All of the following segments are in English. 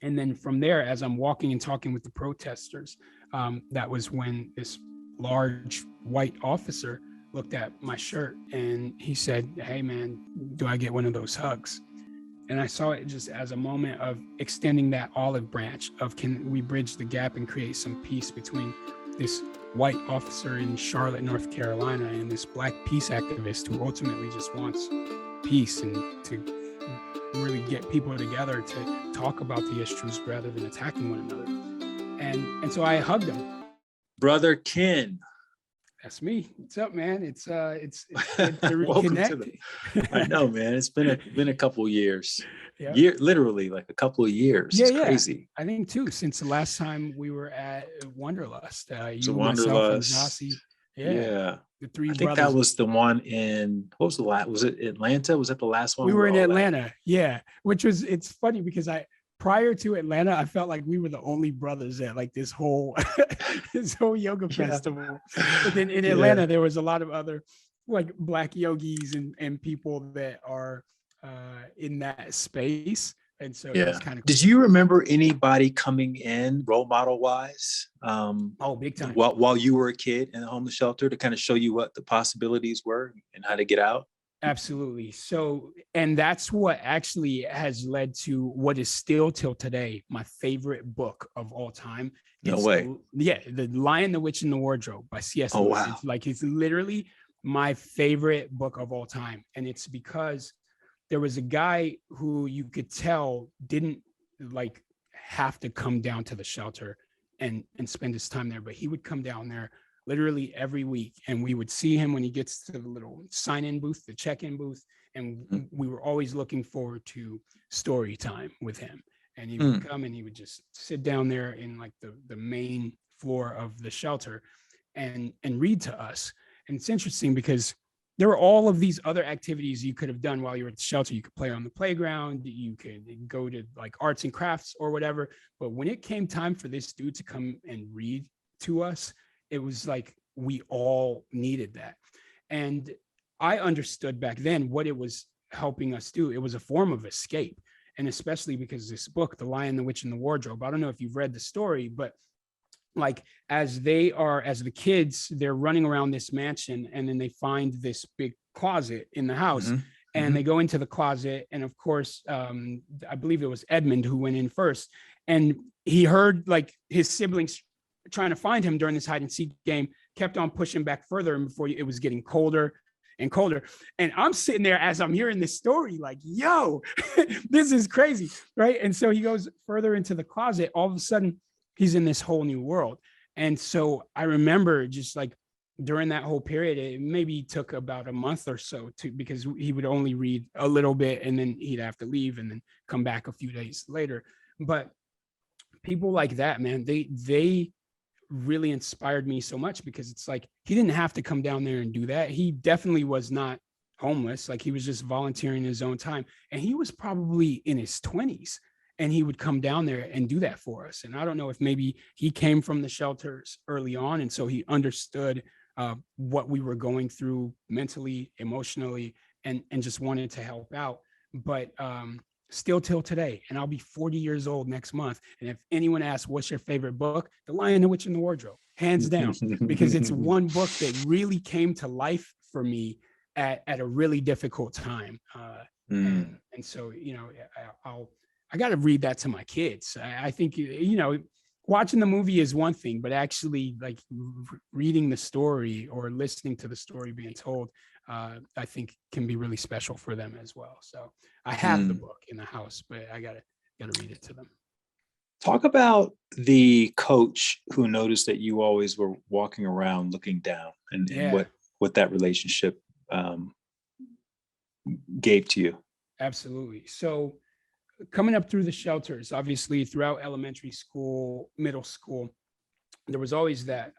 And then from there, as I'm walking and talking with the protesters, that was when this large white officer looked at my shirt and he said, "Hey man, do I get one of those hugs?" And I saw it just as a moment of extending that olive branch of, can we bridge the gap and create some peace between this white officer in Charlotte, North Carolina, and this Black peace activist who ultimately just wants peace and to really get people together to talk about the issues rather than attacking one another. And so I hugged him. Brother Ken. That's me. What's up, man? It's good to reconnect. I know, man. It's been a couple of years. Yeah. Literally like a couple of years. Yeah, it's crazy. I think too, since the last time we were at Wanderlust. You, myself, and Zossi. Yeah. The three I brothers. think that was the one in, what was the last? Was it Atlanta? Was that the last one? We were in Atlanta. Yeah. Which was, it's funny because prior to Atlanta, I felt like we were the only brothers at like this whole yoga festival. But then in Atlanta, there was a lot of other like Black yogis and people that are in that space. And so it's kind of cool. Did you remember anybody coming in role model wise? Big time. While you were a kid in a homeless shelter to kind of show you what the possibilities were and how to get out? Absolutely. So, and that's what actually has led to what is still till today my favorite book of all time. No way. The Lion, the Witch, and the Wardrobe by C.S. Lewis. Wow. It's literally my favorite book of all time. And it's because there was a guy who you could tell didn't like have to come down to the shelter and spend his time there, but he would come down there literally every week, and we would see him when he gets to the little sign-in booth, the check-in booth, and we were always looking forward to story time with him. And he would come and he would just sit down there in like the main floor of the shelter and read to us. And it's interesting because there were all of these other activities you could have done while you were at the shelter. You could play on the playground, you could go to like arts and crafts or whatever. But when it came time for this dude to come and read to us, it was like we all needed that. And I understood back then what it was helping us do. It was a form of escape. And especially because this book, The Lion, the Witch, and the Wardrobe, I don't know if you've read the story, but like as the kids, they're running around this mansion and then they find this big closet in the house. And they go into the closet. And of course, I believe it was Edmund who went in first. And he heard like his siblings trying to find him during this hide and seek game, kept on pushing back further. And before it was getting colder and colder. And I'm sitting there as I'm hearing this story, like, yo, this is crazy. Right. And so he goes further into the closet. All of a sudden, he's in this whole new world. And so I remember just like during that whole period, it maybe took about a month or so because he would only read a little bit and then he'd have to leave and then come back a few days later. But people like that, man, they really inspired me so much because it's like, he didn't have to come down there and do that. He definitely was not homeless. Like he was just volunteering his own time. And he was probably in his 20s. And he would come down there and do that for us. And I don't know if maybe he came from the shelters early on. And so he understood what we were going through mentally, emotionally, and just wanted to help out. But still till today, and I'll be 40 years old next month. And if anyone asks, what's your favorite book? The Lion, the Witch, and the Wardrobe, hands down, because it's one book that really came to life for me at a really difficult time. And so, you know, I got to read that to my kids. I think, you know, watching the movie is one thing, but actually like reading the story or listening to the story being told, I think can be really special for them as well. So I have the book in the house, but I gotta read it to them. Talk about the coach who noticed that you always were walking around looking down and what that relationship gave to you. Absolutely. So coming up through the shelters, obviously throughout elementary school, middle school, there was always that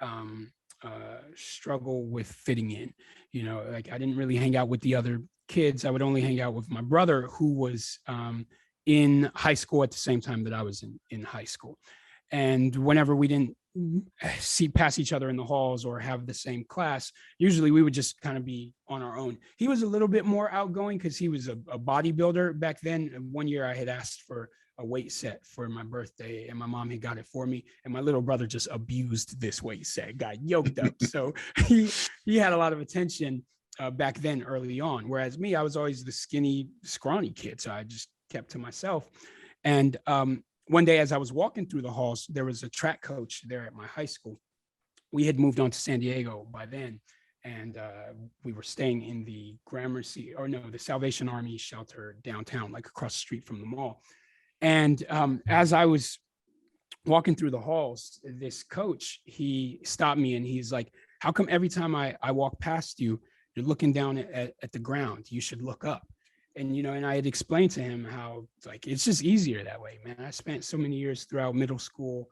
struggle with fitting in. You know, like I didn't really hang out with the other kids. I would only hang out with my brother, who was in high school at the same time that I was in high school. And whenever we didn't pass each other in the halls or have the same class, usually we would just kind of be on our own. He was a little bit more outgoing because he was a bodybuilder back then. One year I had asked for a weight set for my birthday, and my mom had got it for me. And my little brother just abused this weight set, got yoked up. So he had a lot of attention back then early on. Whereas me, I was always the skinny, scrawny kid. So I just kept to myself. And one day as I was walking through the halls, there was a track coach there at my high school. We had moved on to San Diego by then. And we were staying in the the Salvation Army shelter downtown, like across the street from the mall. And as I was walking through the halls, this coach, he stopped me and he's like, how come every time I walk past you, you're looking down at the ground? You should look up. And, and I had explained to him how, like, it's just easier that way, man. I spent so many years throughout middle school,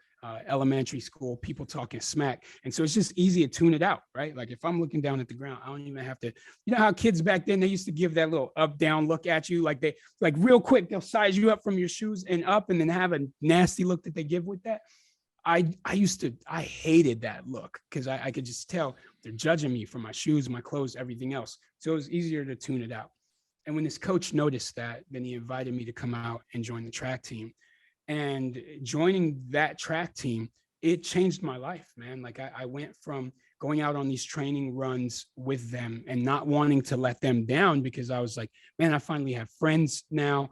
elementary school, people talking smack. And so it's just easy to tune it out, right? Like if I'm looking down at the ground, I don't even have to, how kids back then, they used to give that little up, down look at you. Like real quick, they'll size you up from your shoes and up and then have a nasty look that they give with that. I hated that look because I could just tell they're judging me for my shoes, my clothes, everything else. So it was easier to tune it out. And when this coach noticed that, then he invited me to come out and join the track team. And joining that track team, it changed my life, man. Like I went from going out on these training runs with them and not wanting to let them down because I was like, man, I finally have friends now.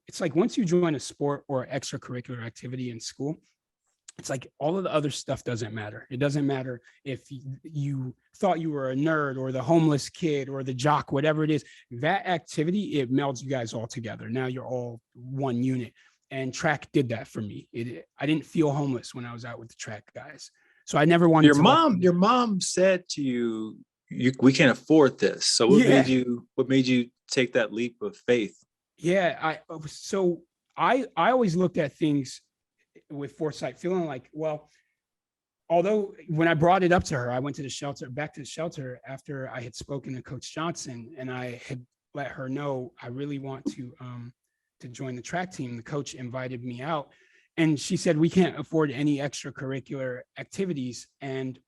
It's like once you join a sport or extracurricular activity in school, it's like all of the other stuff doesn't matter. It doesn't matter if you thought you were a nerd or the homeless kid or the jock, whatever it is. That activity, it melds you guys all together. Now you're all one unit. And track did that for me. I didn't feel homeless when I was out with the track guys. So I never wanted your mom said to you, we can't afford this. So what made you take that leap of faith? Yeah. I always looked at things with foresight, feeling like, well, although when I brought it up to her, I went back to the shelter after I had spoken to Coach Johnson, and I had let her know I really want to join the track team. The coach invited me out and she said, we can't afford any extracurricular activities. And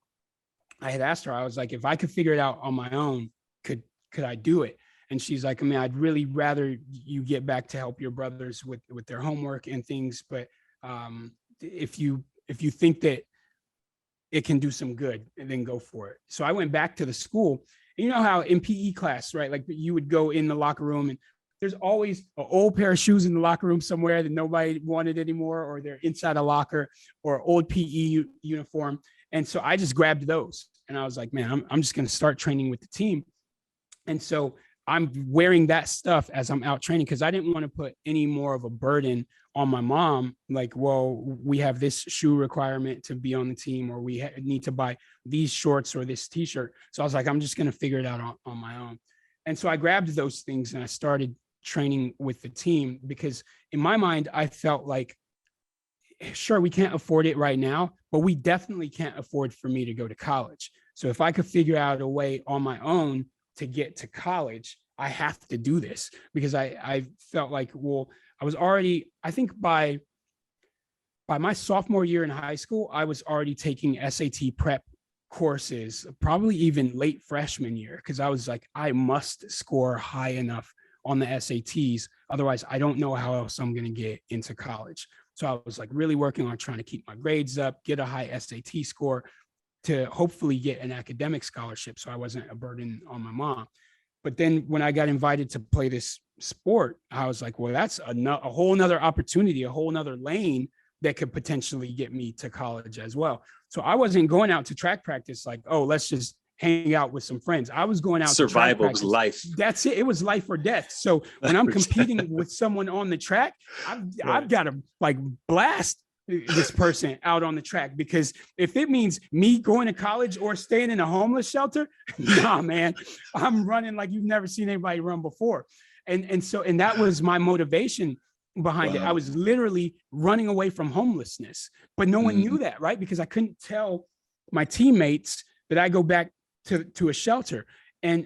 I had asked her, I was like, if I could figure it out on my own, could I do it? And she's like, I mean, I'd really rather you get back to help your brothers with their homework and things. But if you think that it can do some good, then go for it. So I went back to the school. And you know how in PE class, right? Like you would go in the locker room and there's always an old pair of shoes in the locker room somewhere that nobody wanted anymore, or they're inside a locker, or old PE uniform. And so I just grabbed those and I was like, man, I'm just going to start training with the team. And so I'm wearing that stuff as I'm out training because I didn't want to put any more of a burden on my mom. Like, well, we have this shoe requirement to be on the team, or we need to buy these shorts or this t-shirt. So I was like, I'm just going to figure it out on my own. And so I grabbed those things and I started training with the team because in my mind, I felt like, sure, we can't afford it right now, but we definitely can't afford for me to go to college. So if I could figure out a way on my own to get to college, I have to do this because I felt like, well, I was already, I think by my sophomore year in high school, I was already taking SAT prep courses, probably even late freshman year, because I was like, I must score high enough on the SATs. Otherwise, I don't know how else I'm going to get into college. So I was like really working on trying to keep my grades up, get a high SAT score to hopefully get an academic scholarship. So I wasn't a burden on my mom. But then when I got invited to play this sport, I was like, well, that's a whole nother opportunity, a whole nother lane that could potentially get me to college as well. So I wasn't going out to track practice like, oh, let's just hang out with some friends. I was going out. Survival was life. That's it. It was life or death. So when I'm competing with someone on the track, I've got to like blast this person out on the track, because if it means me going to college or staying in a homeless shelter, nah, man, I'm running like you've never seen anybody run before. And that was my motivation behind it. I was literally running away from homelessness, but no one knew that, right? Because I couldn't tell my teammates that I go back to a shelter. And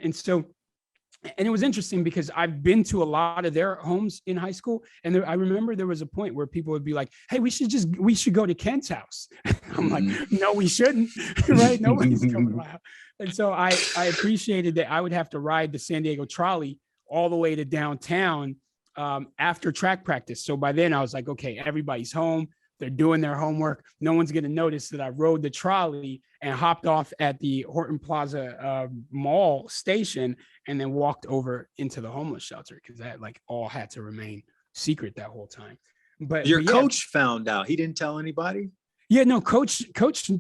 it was interesting because I've been to a lot of their homes in high school. And I remember there was a point where people would be like, hey, we should go to Ken's house. I'm like, no, we shouldn't, right? Nobody's coming to my house. And so I appreciated that I would have to ride the San Diego trolley all the way to downtown after track practice. So by then I was like, okay, everybody's home. They're doing their homework. No one's going to notice that I rode the trolley and hopped off at the Horton Plaza mall station and then walked over into the homeless shelter, because that like all had to remain secret that whole time. But Your yeah, coach found out. He didn't tell anybody? yeah, no, Coach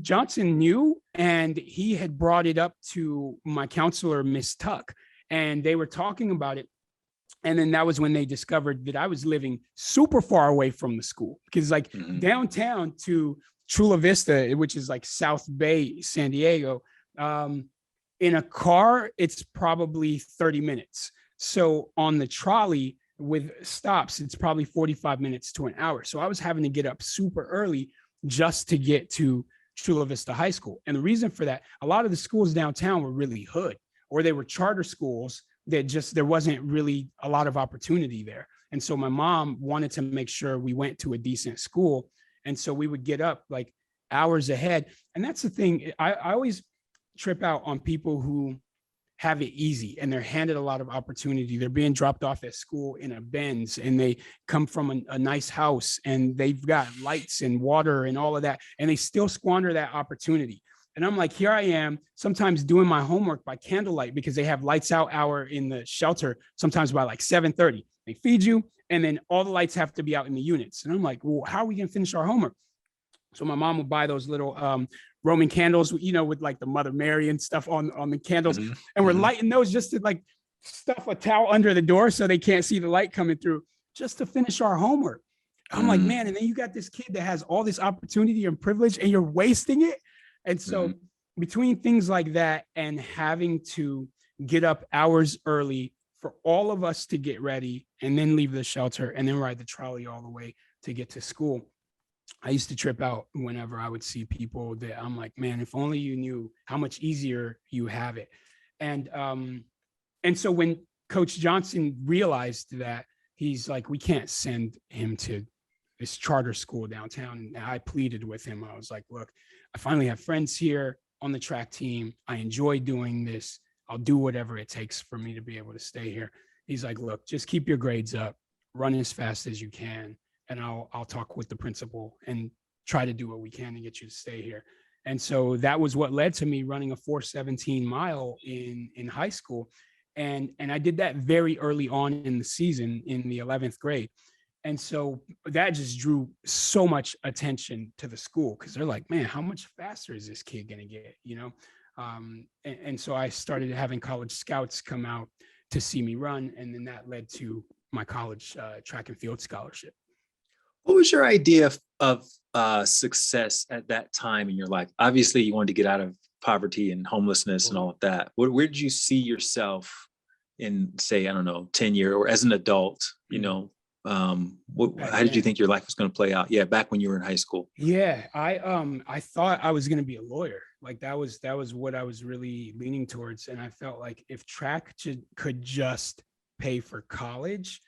Johnson knew, and he had brought it up to my counselor, Miss Tuck, and they were talking about it. And then that was when they discovered that I was living super far away from the school, because like downtown to Chula Vista, which is like South Bay, San Diego, in a car, it's probably 30 minutes. So on the trolley with stops, it's probably 45 minutes to an hour. So I was having to get up super early just to get to Chula Vista High School. And the reason for that, a lot of the schools downtown were really hood, or they were charter schools that just, there wasn't really a lot of opportunity there. And so my mom wanted to make sure we went to a decent school. And so we would get up like hours ahead. And that's the thing. I always trip out on people who have it easy and they're handed a lot of opportunity. They're being dropped off at school in a Benz, and they come from a nice house and they've got lights and water and all of that, and they still squander that opportunity. And I'm like, here I am, sometimes doing my homework by candlelight, because they have lights out hour in the shelter, sometimes by like 7:30. They feed you, and then all the lights have to be out in the units. And I'm like, well, how are we gonna finish our homework? So my mom would buy those little Roman candles, you know, with like the Mother Mary and stuff on the candles. And we're lighting those just to like stuff a towel under the door so they can't see the light coming through, just to finish our homework. I'm like, man, and then you got this kid that has all this opportunity and privilege and you're wasting it. And so between things like that and having to get up hours early for all of us to get ready and then leave the shelter and then ride the trolley all the way to get to school, I used to trip out whenever I would see people that I'm like, man, if only you knew how much easier you have it. And so when Coach Johnson realized that, he's like, we can't send him to this charter school downtown. And I pleaded with him. I was like, look, I finally have friends here on the track team. I enjoy doing this. I'll do whatever it takes for me to be able to stay here. He's like, look, just keep your grades up, run as fast as you can, and I'll talk with the principal and try to do what we can to get you to stay here. And so that was what led to me running a 4:17 mile in high school. And I did that very early on in the season in the 11th grade. And so that just drew so much attention to the school, because they're like, man, how much faster is this kid going to get, you know? And so I started having college scouts come out to see me run. And then that led to my college track and field scholarship. What was your idea of success at that time in your life? Obviously, you wanted to get out of poverty and homelessness and all of that. Where did you see yourself in, say, I don't know, 10 years or as an adult, you know? How did you think your life was going to play out? Yeah, back when you were in high school. Yeah, I thought I was going to be a lawyer. Like that was what I was really leaning towards. And I felt like if track could just pay for college,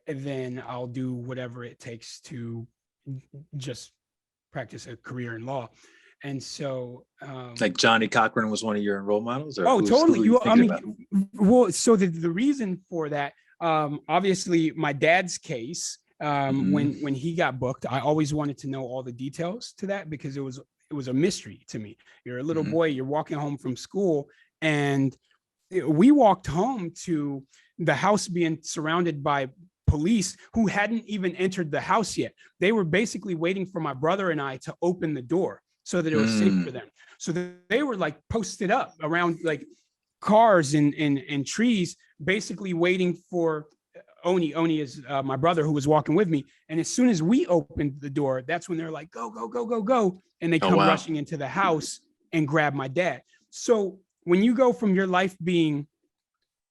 then I'll do whatever it takes to just practice a career in law. And so like Johnny Cochran was one of your role models? Or totally. Well, so the reason for that, obviously my dad's case, when he got booked, I always wanted to know all the details to that, because it was a mystery to me. You're a little boy, you're walking home from school, and we walked home to the house being surrounded by police who hadn't even entered the house yet. They were basically waiting for my brother and I to open the door so that it was safe for them. So they were like posted up around like cars and trees, basically waiting for Oni. Oni is my brother who was walking with me. And as soon as we opened the door, that's when they're like, go, go, go, go, go. And they come rushing into the house and grab my dad. So when you go from your life being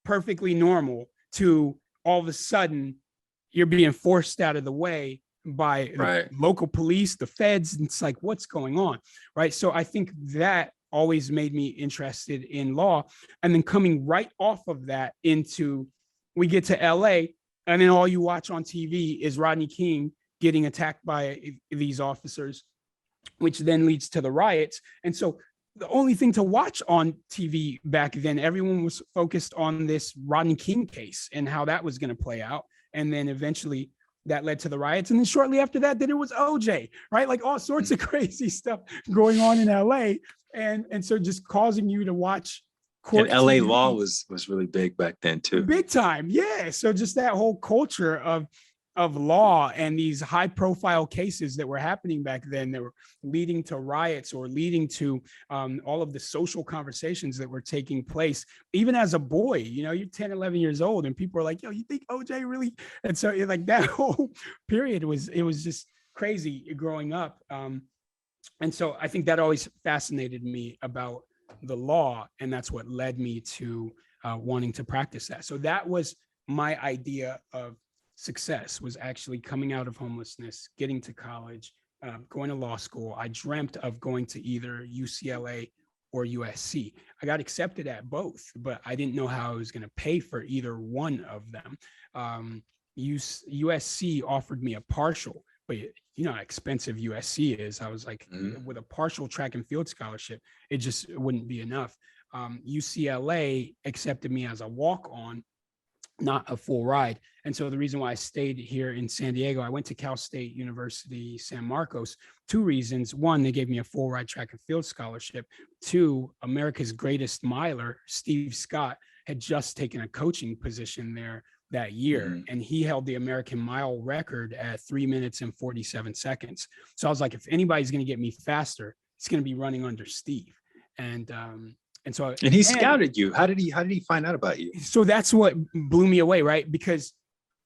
perfectly normal to all of a sudden you're being forced out of the way by the local police, the feds, and it's like, what's going on, right? So I think that always made me interested in law. And then coming right off of that into, we get to LA, and then all you watch on TV is Rodney King getting attacked by these officers, which then leads to the riots. And so the only thing to watch on TV back then, everyone was focused on this Rodney King case and how that was going to play out. And then eventually that led to the riots. And then shortly after that, then it was OJ, right? Like all sorts of crazy stuff going on in LA. And so just causing you to watch court And LA TV. law was really big back then too. Big time. Yeah. So just that whole culture of law and these high profile cases that were happening back then that were leading to riots or leading to all of the social conversations that were taking place. Even as a boy, you know, you're 10, 11 years old and people are like, yo, you think OJ really? And so like that whole period was just crazy growing up. And so I think that always fascinated me about the law. And that's what led me to wanting to practice that. So that was my idea of success, was actually coming out of homelessness, getting to college, going to law school. I dreamt of going to either UCLA or USC. I got accepted at both, but I didn't know how I was going to pay for either one of them. USC offered me a partial, but you know how expensive USC is. I was like, with a partial track and field scholarship, it just wouldn't be enough. UCLA accepted me as a walk-on, not a full ride. And so the reason why I stayed here in San Diego, I went to Cal State University, San Marcos, 2 reasons. 1, they gave me a full ride track and field scholarship. 2, America's greatest miler, Steve Scott, had just taken a coaching position there that year. And he held the American mile record at 3 minutes and 47 seconds. So I was like, if anybody's going to get me faster, it's going to be running under Steve. And so he scouted you. How did he find out about you? So that's what blew me away, right? Because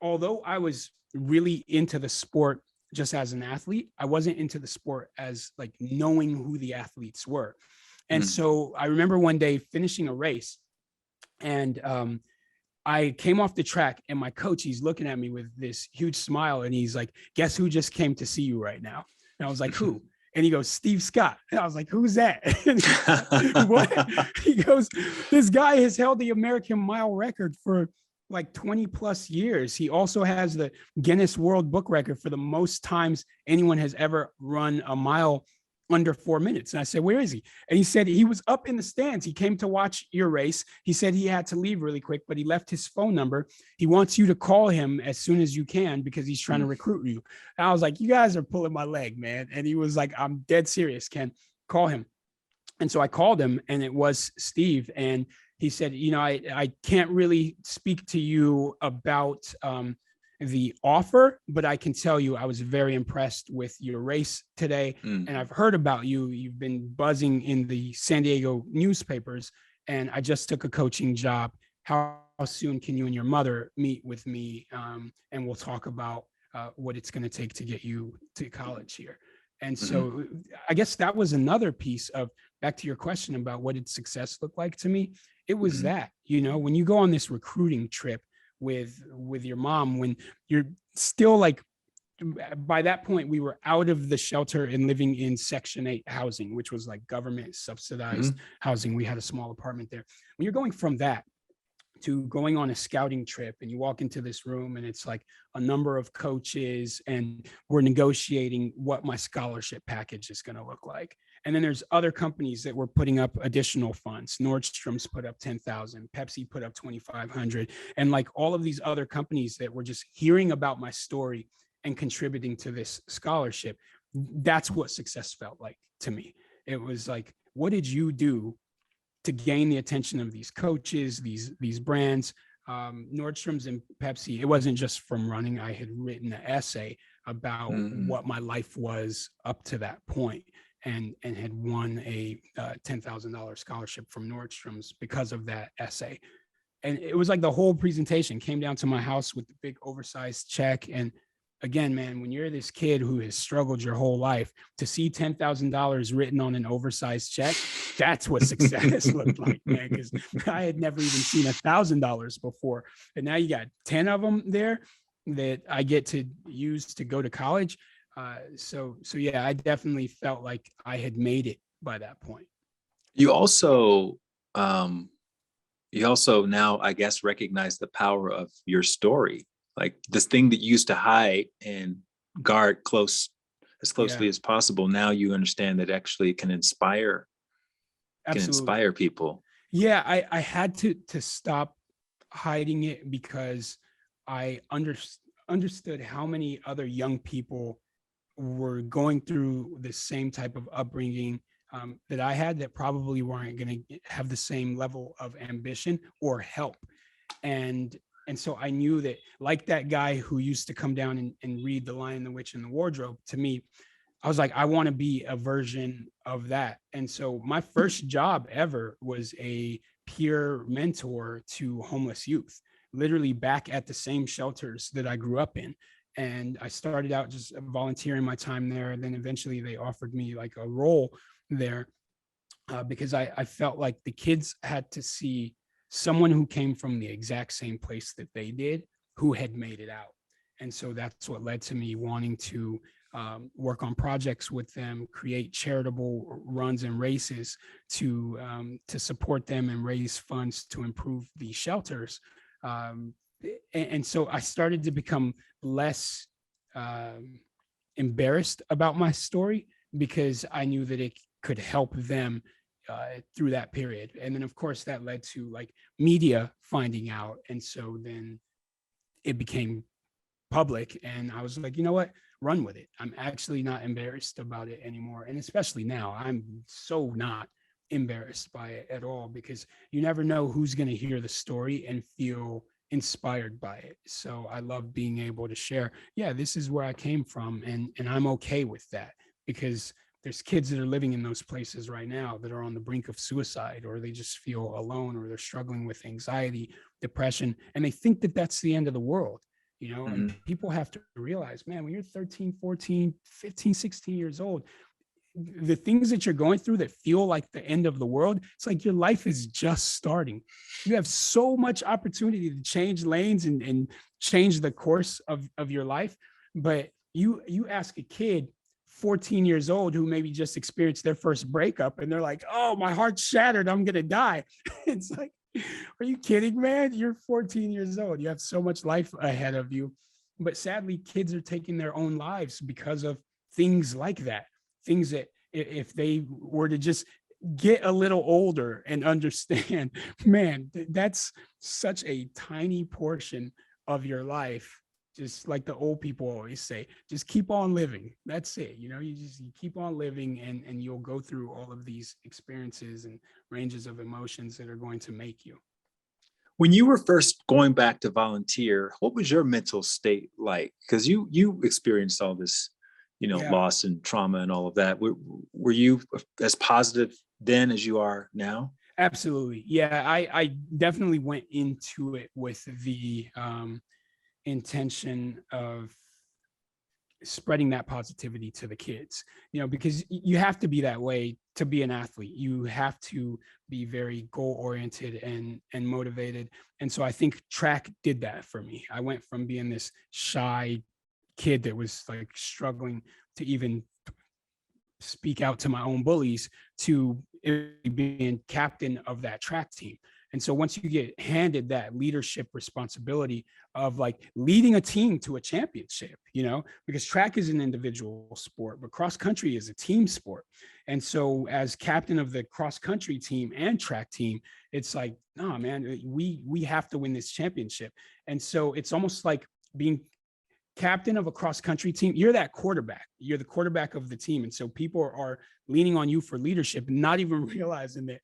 although I was really into the sport just as an athlete, I wasn't into the sport as like knowing who the athletes were. And so I remember one day finishing a race, and I came off the track, and my coach, he's looking at me with this huge smile, and he's like, guess who just came to see you right now? And I was like, who? And he goes, Steve Scott. And I was like, who's that? What? He goes, this guy has held the American mile record for like 20 plus years. He also has the Guinness World Book record for the most times anyone has ever run a mile under 4 minutes. And I said, where is he? And he said, he was up in the stands. He came to watch your race. He said he had to leave really quick, but he left his phone number. He wants you to call him as soon as you can because he's trying to recruit you. And I was like, you guys are pulling my leg, man. And he was like, I'm dead serious, Ken, call him. And so I called him, and it was Steve. And he said, you know, I can't really speak to you about the offer, but I can tell you I was very impressed with your race today. And I've heard about you. You've been buzzing in the San Diego newspapers, and I just took a coaching job. How soon can you and your mother meet with me? And we'll talk about what it's going to take to get you to college here. And so I guess that was another piece of, back to your question about what did success look like to me. It was that, you know, when you go on this recruiting trip with your mom, when you're still like, by that point, we were out of the shelter and living in Section 8 housing, which was like government subsidized housing. We had a small apartment there. When you're going from that to going on a scouting trip, and you walk into this room and it's like a number of coaches, and we're negotiating what my scholarship package is going to look like. And then there's other companies that were putting up additional funds. Nordstrom's put up 10,000, Pepsi put up 2,500, and like all of these other companies that were just hearing about my story and contributing to this scholarship. That's what success felt like to me. It was like, what did you do to gain the attention of these coaches, these brands? Nordstrom's and Pepsi, it wasn't just from running. I had written an essay about what my life was up to that point, and had won a $10,000 scholarship from Nordstrom's because of that essay. And it was like the whole presentation came down to my house with the big oversized check. And again, man, when you're this kid who has struggled your whole life, to see $10,000 written on an oversized check, that's what success looked like, man, because I had never even seen $1,000 before. And now you got 10 of them there that I get to use to go to college. So yeah, I definitely felt like I had made it by that point. You also now, I guess, recognize the power of your story. Like this thing that you used to hide and guard as closely as possible. Now you understand that actually can inspire people. Yeah, I had to stop hiding it because I understood how many other young people were going through the same type of upbringing that I had, that probably weren't going to have the same level of ambition or help. And and so I knew that, like that guy who used to come down and read The Lion, the Witch, and the Wardrobe to me, I was like, I want to be a version of that. And so my first job ever was a peer mentor to homeless youth, literally back at the same shelters that I grew up in. And I started out just volunteering my time there. And then eventually they offered me like a role there, because I felt like the kids had to see someone who came from the exact same place that they did, who had made it out. And so that's what led to me wanting to work on projects with them, create charitable runs and races to support them and raise funds to improve the shelters. Um, and so I started to become less embarrassed about my story, because I knew that it could help them through that period. And then, of course, that led to like media finding out. And so then it became public. And I was like, you know what? Run with it. I'm actually not embarrassed about it anymore. And especially now, I'm so not embarrassed by it at all, because you never know who's going to hear the story and feel inspired by it. So I love being able to share, yeah, this is where I came from. And I'm okay with that, because there's kids that are living in those places right now that are on the brink of suicide, or they just feel alone, or they're struggling with anxiety, depression, and they think that that's the end of the world, you know. And people have to realize, man, when you're 13, 14, 15, 16 years old, the things that you're going through that feel like the end of the world, it's like your life is just starting. You have so much opportunity to change lanes and change the course of your life. But you ask a kid 14 years old who maybe just experienced their first breakup, and they're like, oh, my heart's shattered, I'm gonna die. It's like, are you kidding, man? You're 14 years old, you have so much life ahead of you. But sadly, kids are taking their own lives because of things like that, things that if they were to just get a little older and understand, man, that's such a tiny portion of your life. Just like the old people always say, just keep on living. That's it. You know, you keep on living, and you'll go through all of these experiences and ranges of emotions that are going to make you. When you were first going back to volunteer, what was your mental state like? Because you experienced all this, Yeah, loss and trauma and all of that. Were you as positive then as you are now? absolutely. Yeah, I definitely went into it with the intention of spreading that positivity to the kids, you know, because you have to be that way to be an athlete. You have to be very goal oriented and motivated. And so I think track did that for me. I went from being this shy kid that was like struggling to even speak out to my own bullies, to being captain of that track team. And so once you get handed that leadership responsibility of like leading a team to a championship, you know, because track is an individual sport, but cross country is a team sport. And so as captain of the cross country team and track team, it's like, no, man, we have to win this championship. And so it's almost like being captain of a cross country team. You're that quarterback, you're the quarterback of the team. And so people are leaning on you for leadership, not even realizing that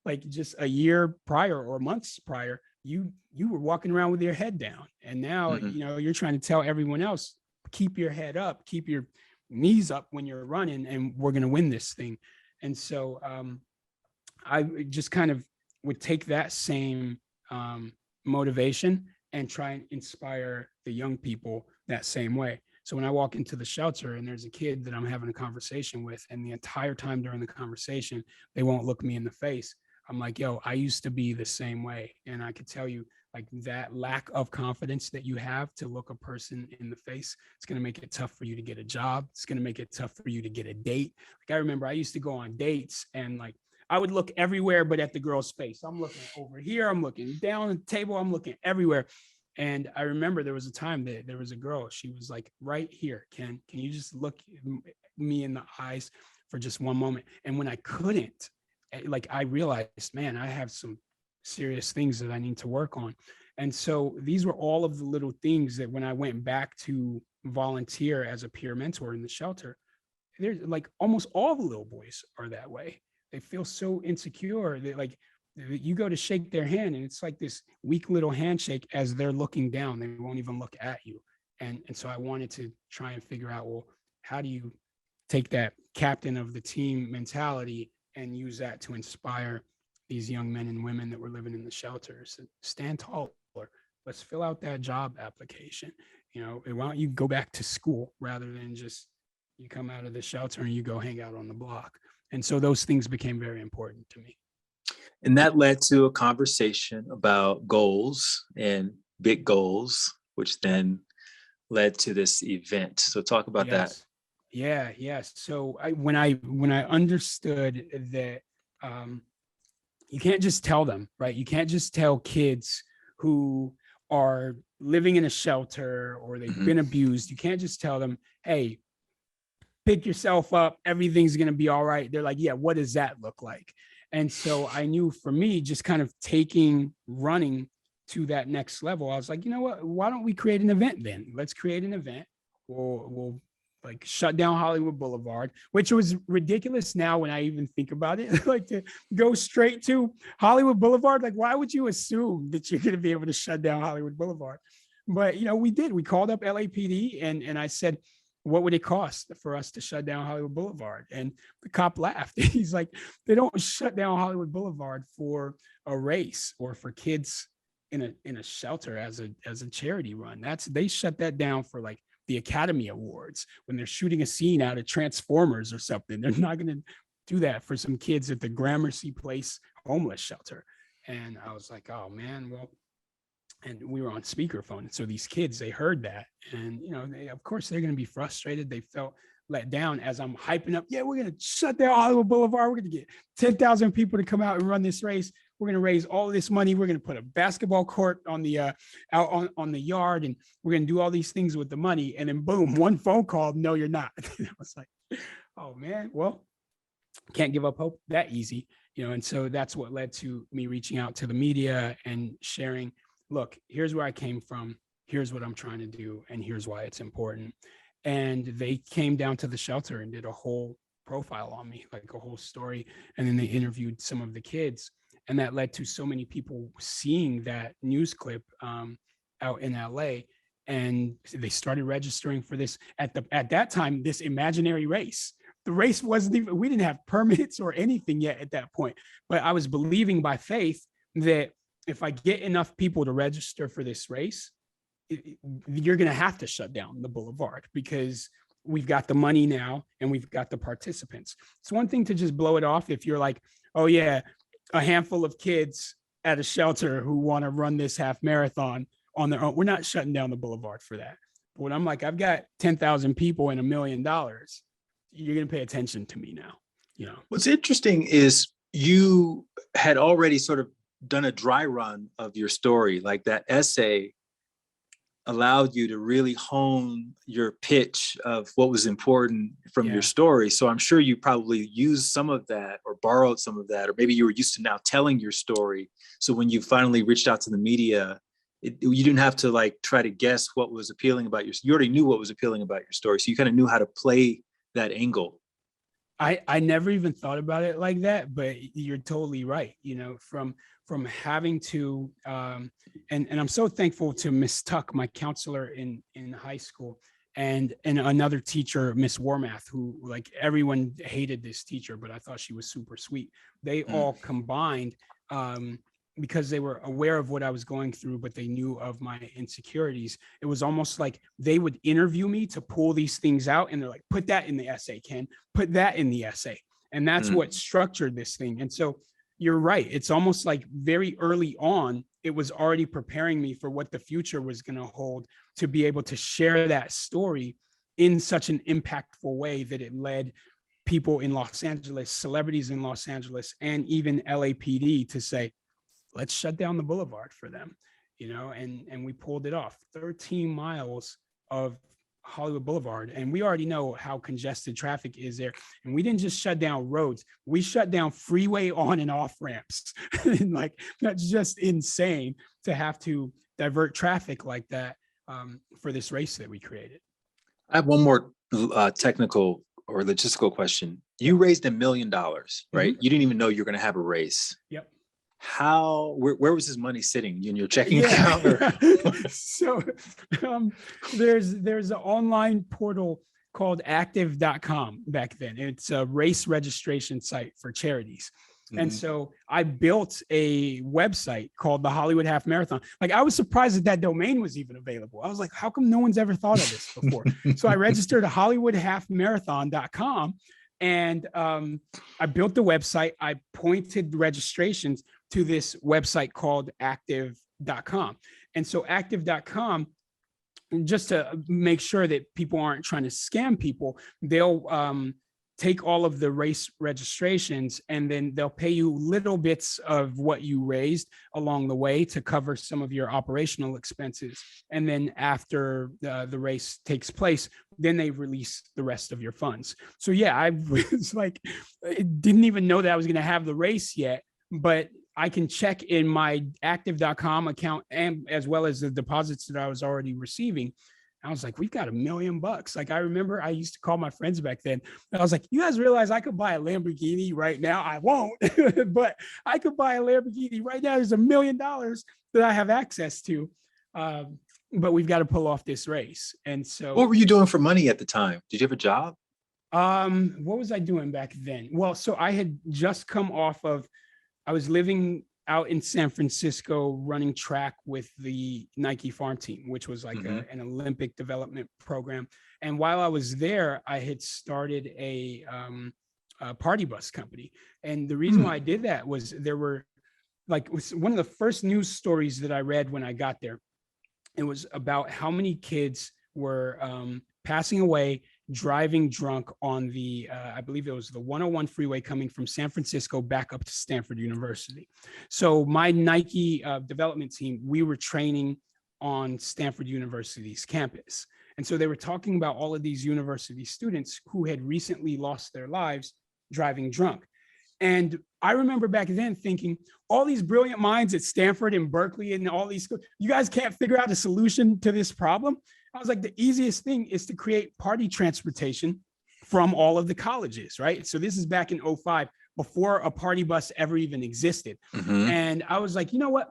like just a year prior or months prior, you were walking around with your head down. And now, Mhm. you know, you're trying to tell everyone else, keep your head up, keep your knees up when you're running, and we're going to win this thing. And so I just kind of would take that same motivation and try and inspire the young people that same way. So when I walk into the shelter and there's a kid that I'm having a conversation with, and the entire time during the conversation, they won't look me in the face, I'm like, yo, I used to be the same way. And I could tell you, like, that lack of confidence that you have to look a person in the face, it's going to make it tough for you to get a job. It's going to make it tough for you to get a date. Like, I remember I used to go on dates, and like, I would look everywhere but at the girl's face. I'm looking over here, I'm looking down the table, I'm looking everywhere. And I remember there was a time that there was a girl, she was like, right here, Ken, can you just look me in the eyes for just one moment? And when I couldn't, like, I realized, man, I have some serious things that I need to work on. And so these were all of the little things that when I went back to volunteer as a peer mentor in the shelter, there's like almost all the little boys are that way. They feel so insecure. They like, you go to shake their hand and it's like this weak little handshake as they're looking down. They won't even look at you. And so I wanted to try and figure out, well, how do you take that captain of the team mentality and use that to inspire these young men and women that were living in the shelters? Stand taller. Let's fill out that job application. Why don't you go back to school rather than just you come out of the shelter and you go hang out on the block? And so those things became very important to me. And that led to a conversation about goals and big goals, which then led to this event. So talk about that. Yeah. So when I understood that you can't just tell them, right? You can't just tell kids who are living in a shelter or they've been abused. You can't just tell them, hey, pick yourself up, everything's going to be all right. They're like, yeah, what does that look like? And so I knew for me, just kind of running to that next level, I was like, you know what, why don't we create an event then? Let's create an event. We'll like shut down Hollywood Boulevard, which was ridiculous now when I even think about it, like to go straight to Hollywood Boulevard. Like, why would you assume that you're going to be able to shut down Hollywood Boulevard? But, we did. We called up LAPD and I said, what would it cost for us to shut down Hollywood Boulevard? And the cop laughed. He's like, they don't shut down Hollywood Boulevard for a race or for kids in a shelter as a charity run. They shut that down for like the Academy Awards when they're shooting a scene out of Transformers or something. They're not going to do that for some kids at the Gramercy Place homeless shelter. And I was like, oh man, well, and we were on speakerphone. So these kids, they heard that. And, of course, they're going to be frustrated. They felt let down as I'm hyping up. Yeah, we're going to shut down Hollywood Boulevard. We're going to get 10,000 people to come out and run this race. We're going to raise all this money. We're going to put a basketball court on the out on the yard. And we're going to do all these things with the money. And then boom, one phone call. No, you're not. I was like, oh, man, well, can't give up hope that easy. And so that's what led to me reaching out to the media and sharing, look, here's where I came from. Here's what I'm trying to do. And here's why it's important. And they came down to the shelter and did a whole profile on me, like a whole story. And then they interviewed some of the kids. And that led to so many people seeing that news clip out in LA. And they started registering for this at that time, this imaginary race. The race wasn't even, we didn't have permits or anything yet at that point. But I was believing by faith that if I get enough people to register for this race, you're going to have to shut down the boulevard because we've got the money now and we've got the participants. It's one thing to just blow it off if you're like, oh yeah, a handful of kids at a shelter who want to run this half marathon on their own. We're not shutting down the boulevard for that. But when I'm like, I've got 10,000 people and $1 million, you're going to pay attention to me now. What's interesting is you had already sort of done a dry run of your story. Like that essay allowed you to really hone your pitch of what was important from your story. So I'm sure you probably used some of that or borrowed some of that, or maybe you were used to now telling your story. So when you finally reached out to the media, you didn't have to like try to guess what was appealing about you already knew what was appealing about your story. So you kind of knew how to play that angle. I never even thought about it like that, but you're totally right. From having to, and I'm so thankful to Miss Tuck, my counselor in high school, and another teacher, Miss Warmath, who like everyone hated this teacher, but I thought she was super sweet. They all combined because they were aware of what I was going through, but they knew of my insecurities. It was almost like they would interview me to pull these things out. And they're like, put that in the essay, Ken, put that in the essay. And that's what structured this thing. And so you're right. It's almost like very early on, it was already preparing me for what the future was going to hold, to be able to share that story in such an impactful way that it led people in Los Angeles, celebrities in Los Angeles, and even LAPD to say, let's shut down the boulevard for them, and we pulled it off. 13 miles of Hollywood Boulevard. And we already know how congested traffic is there. And we didn't just shut down roads. We shut down freeway on and off ramps. And like, that's just insane to have to divert traffic like that for this race that we created. I have one more technical or logistical question. You raised $1 million, right? You didn't even know you're going to have a race. Yep. Where was this money sitting? In your checking account? Or? So there's an online portal called active.com back then. It's a race registration site for charities. And so I built a website called the Hollywood Half Marathon. Like, I was surprised that domain was even available. I was like, how come no one's ever thought of this before? So I registered hollywoodhalfmarathon.com, and I built the website. I pointed registrations to this website called active.com. And so active.com, just to make sure that people aren't trying to scam people, they'll take all of the race registrations, and then they'll pay you little bits of what you raised along the way to cover some of your operational expenses. And then after the race takes place, then they release the rest of your funds. So yeah, I was like, I didn't even know that I was going to have the race yet, but I can check in my active.com account, and as well as the deposits that I was already receiving. I was like, we've got $1 million. Like, I remember I used to call my friends back then. I was like, you guys realize I could buy a Lamborghini right now? I won't, but I could buy a Lamborghini right now. There's $1 million that I have access to. But we've got to pull off this race. And so, what were you doing for money at the time? Did you have a job? What was I doing back then? Well, so I had just come off of, I was living out in San Francisco running track with the Nike farm team, which was like an Olympic development program. And while I was there, I had started a party bus company. And the reason why I did that was there were like, one of the first news stories that I read when I got there, it was about how many kids were passing away driving drunk on the, I believe it was the 101 freeway coming from San Francisco back up to Stanford University. So my Nike development team, we were training on Stanford University's campus. And so they were talking about all of these university students who had recently lost their lives driving drunk. And I remember back then thinking, all these brilliant minds at Stanford and Berkeley and all these schools, you guys can't figure out a solution to this problem. I was like, the easiest thing is to create party transportation from all of the colleges, right? So this is back in 2005, before a party bus ever even existed. And I was like, you know what?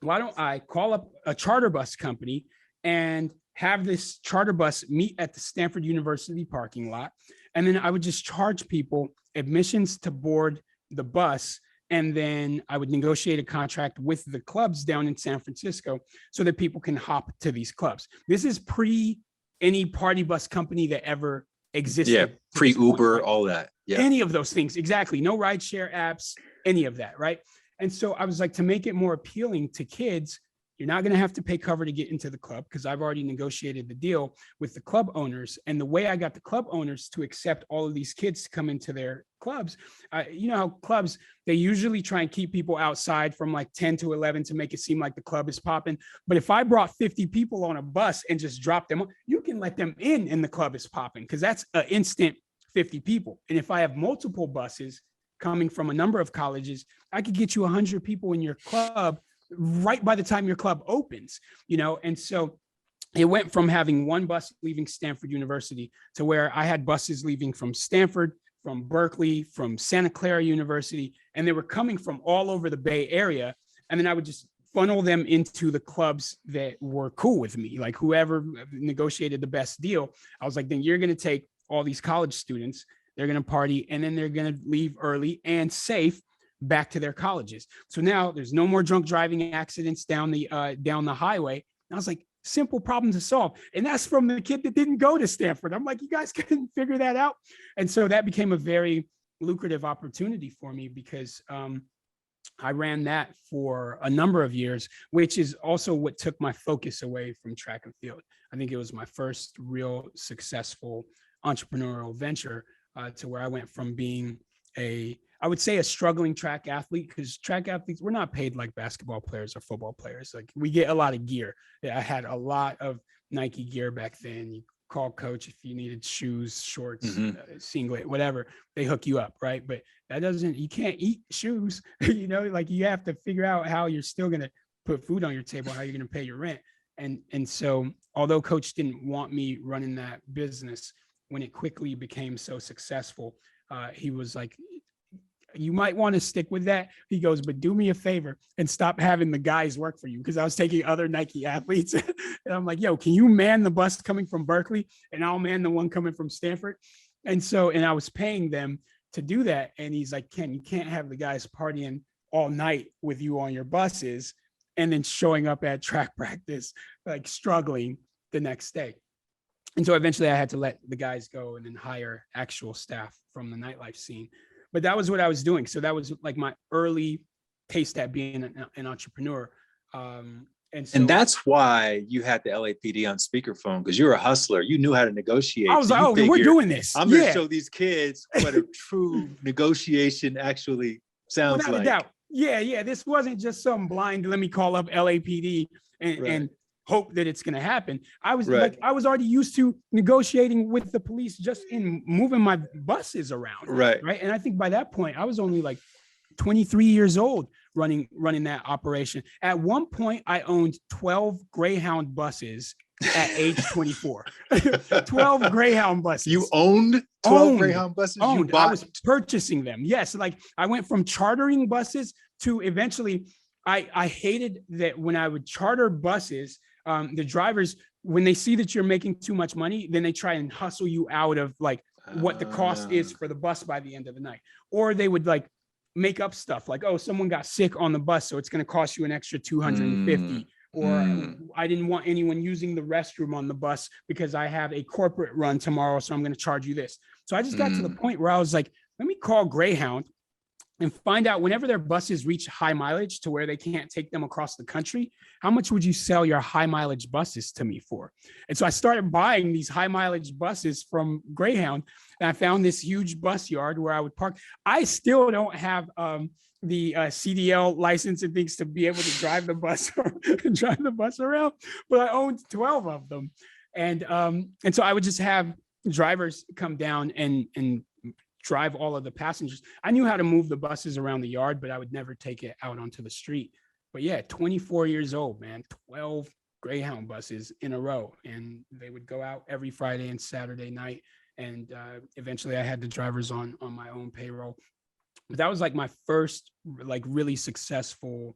Why don't I call up a charter bus company and have this charter bus meet at the Stanford University parking lot? And then I would just charge people admissions to board the bus. And then I would negotiate a contract with the clubs down in San Francisco so that people can hop to these clubs. This is pre any party bus company that ever existed. Yeah, pre-Uber, right? All that. Yeah. Any of those things, exactly. No rideshare apps, any of that, right? And so I was like, to make it more appealing to kids, you're not going to have to pay cover to get into the club, because I've already negotiated the deal with the club owners. And the way I got the club owners to accept all of these kids to come into their clubs, you know how clubs, they usually try and keep people outside from like 10 to 11 to make it seem like the club is popping. But if I brought 50 people on a bus and just dropped them, you can let them in and the club is popping, because that's an instant 50 people. And if I have multiple buses coming from a number of colleges, I could get you 100 people in your club right by the time your club opens, you know? And so it went from having one bus leaving Stanford University to where I had buses leaving from Stanford, from Berkeley, from Santa Clara University, and they were coming from all over the Bay Area. And then I would just funnel them into the clubs that were cool with me, like whoever negotiated the best deal. I was like, then you're going to take all these college students, they're going to party, and then they're going to leave early and safe back to their colleges. So now there's no more drunk driving accidents down the highway. And I was like, simple problem to solve. And that's from the kid that didn't go to Stanford. I'm like, you guys couldn't figure that out. And so that became a very lucrative opportunity for me, because I ran that for a number of years, which is also what took my focus away from track and field. I think it was my first real successful entrepreneurial venture, to where I went from being I would say a struggling track athlete, because track athletes, we're not paid like basketball players or football players. Like, we get a lot of gear. I had a lot of Nike gear back then. You call coach if you needed shoes, shorts, singlet, whatever, they hook you up, right? But that doesn't, you can't eat shoes, you know, like you have to figure out how you're still going to put food on your table? How are you going to pay your rent? And so, although coach didn't want me running that business, when it quickly became so successful, he was like, you might want to stick with that. He goes, but do me a favor and stop having the guys work for you. Because I was taking other Nike athletes. And I'm like, yo, can you man the bus coming from Berkeley and I'll man the one coming from Stanford? And I was paying them to do that. And he's like, Ken, you can't have the guys partying all night with you on your buses and then showing up at track practice, like struggling the next day. And so eventually I had to let the guys go and then hire actual staff from the nightlife scene. But that was what I was doing. So that was like my early taste at being an entrepreneur. And that's why you had the LAPD on speakerphone, because you were a hustler. You knew how to negotiate. I was like, oh, we're doing this. I'm going to show these kids what a true negotiation actually sounds like. Without a doubt. Yeah. This wasn't just some blind, let me call up LAPD and hope that it's going to happen. I was I was already used to negotiating with the police just in moving my buses around. Right. And I think by that point, I was only like 23 years old running that operation. At one point, I owned 12 Greyhound buses at age 24. 12 Greyhound buses. You owned 12 Greyhound buses? I was purchasing them. Yes. Like I went from chartering buses to eventually, I hated that when I would charter buses, the drivers, when they see that you're making too much money, then they try and hustle you out of like what the cost is for the bus by the end of the night. Or they would like make up stuff like, oh, someone got sick on the bus, so it's going to cost you an extra 250. Or I didn't want anyone using the restroom on the bus because I have a corporate run tomorrow, so I'm going to charge you this. So I just got to the point where I was like, let me call Greyhound and find out whenever their buses reach high mileage to where they can't take them across the country, how much would you sell your high mileage buses to me for? And so I started buying these high mileage buses from Greyhound, and I found this huge bus yard where I would park. I still don't have the CDL license and things to be able to drive the bus around, but I owned 12 of them. And so I would just have drivers come down and drive all of the passengers. I knew how to move the buses around the yard, but I would never take it out onto the street. But yeah, 24 years old, man, 12 Greyhound buses in a row. And they would go out every Friday and Saturday night. And eventually I had the drivers on my own payroll. But that was like my first like really successful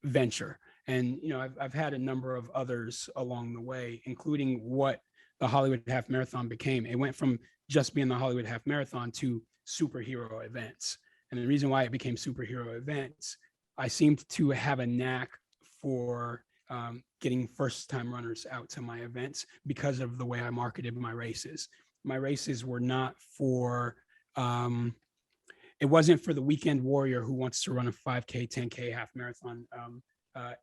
venture. And, you know, I've had a number of others along the way, including what the Hollywood Half Marathon became. It went from just being the Hollywood Half Marathon to superhero events. And the reason why it became superhero events, I seemed to have a knack for getting first-time runners out to my events because of the way I marketed my races. My races were not for, it wasn't for the weekend warrior who wants to run a 5K, 10K half marathon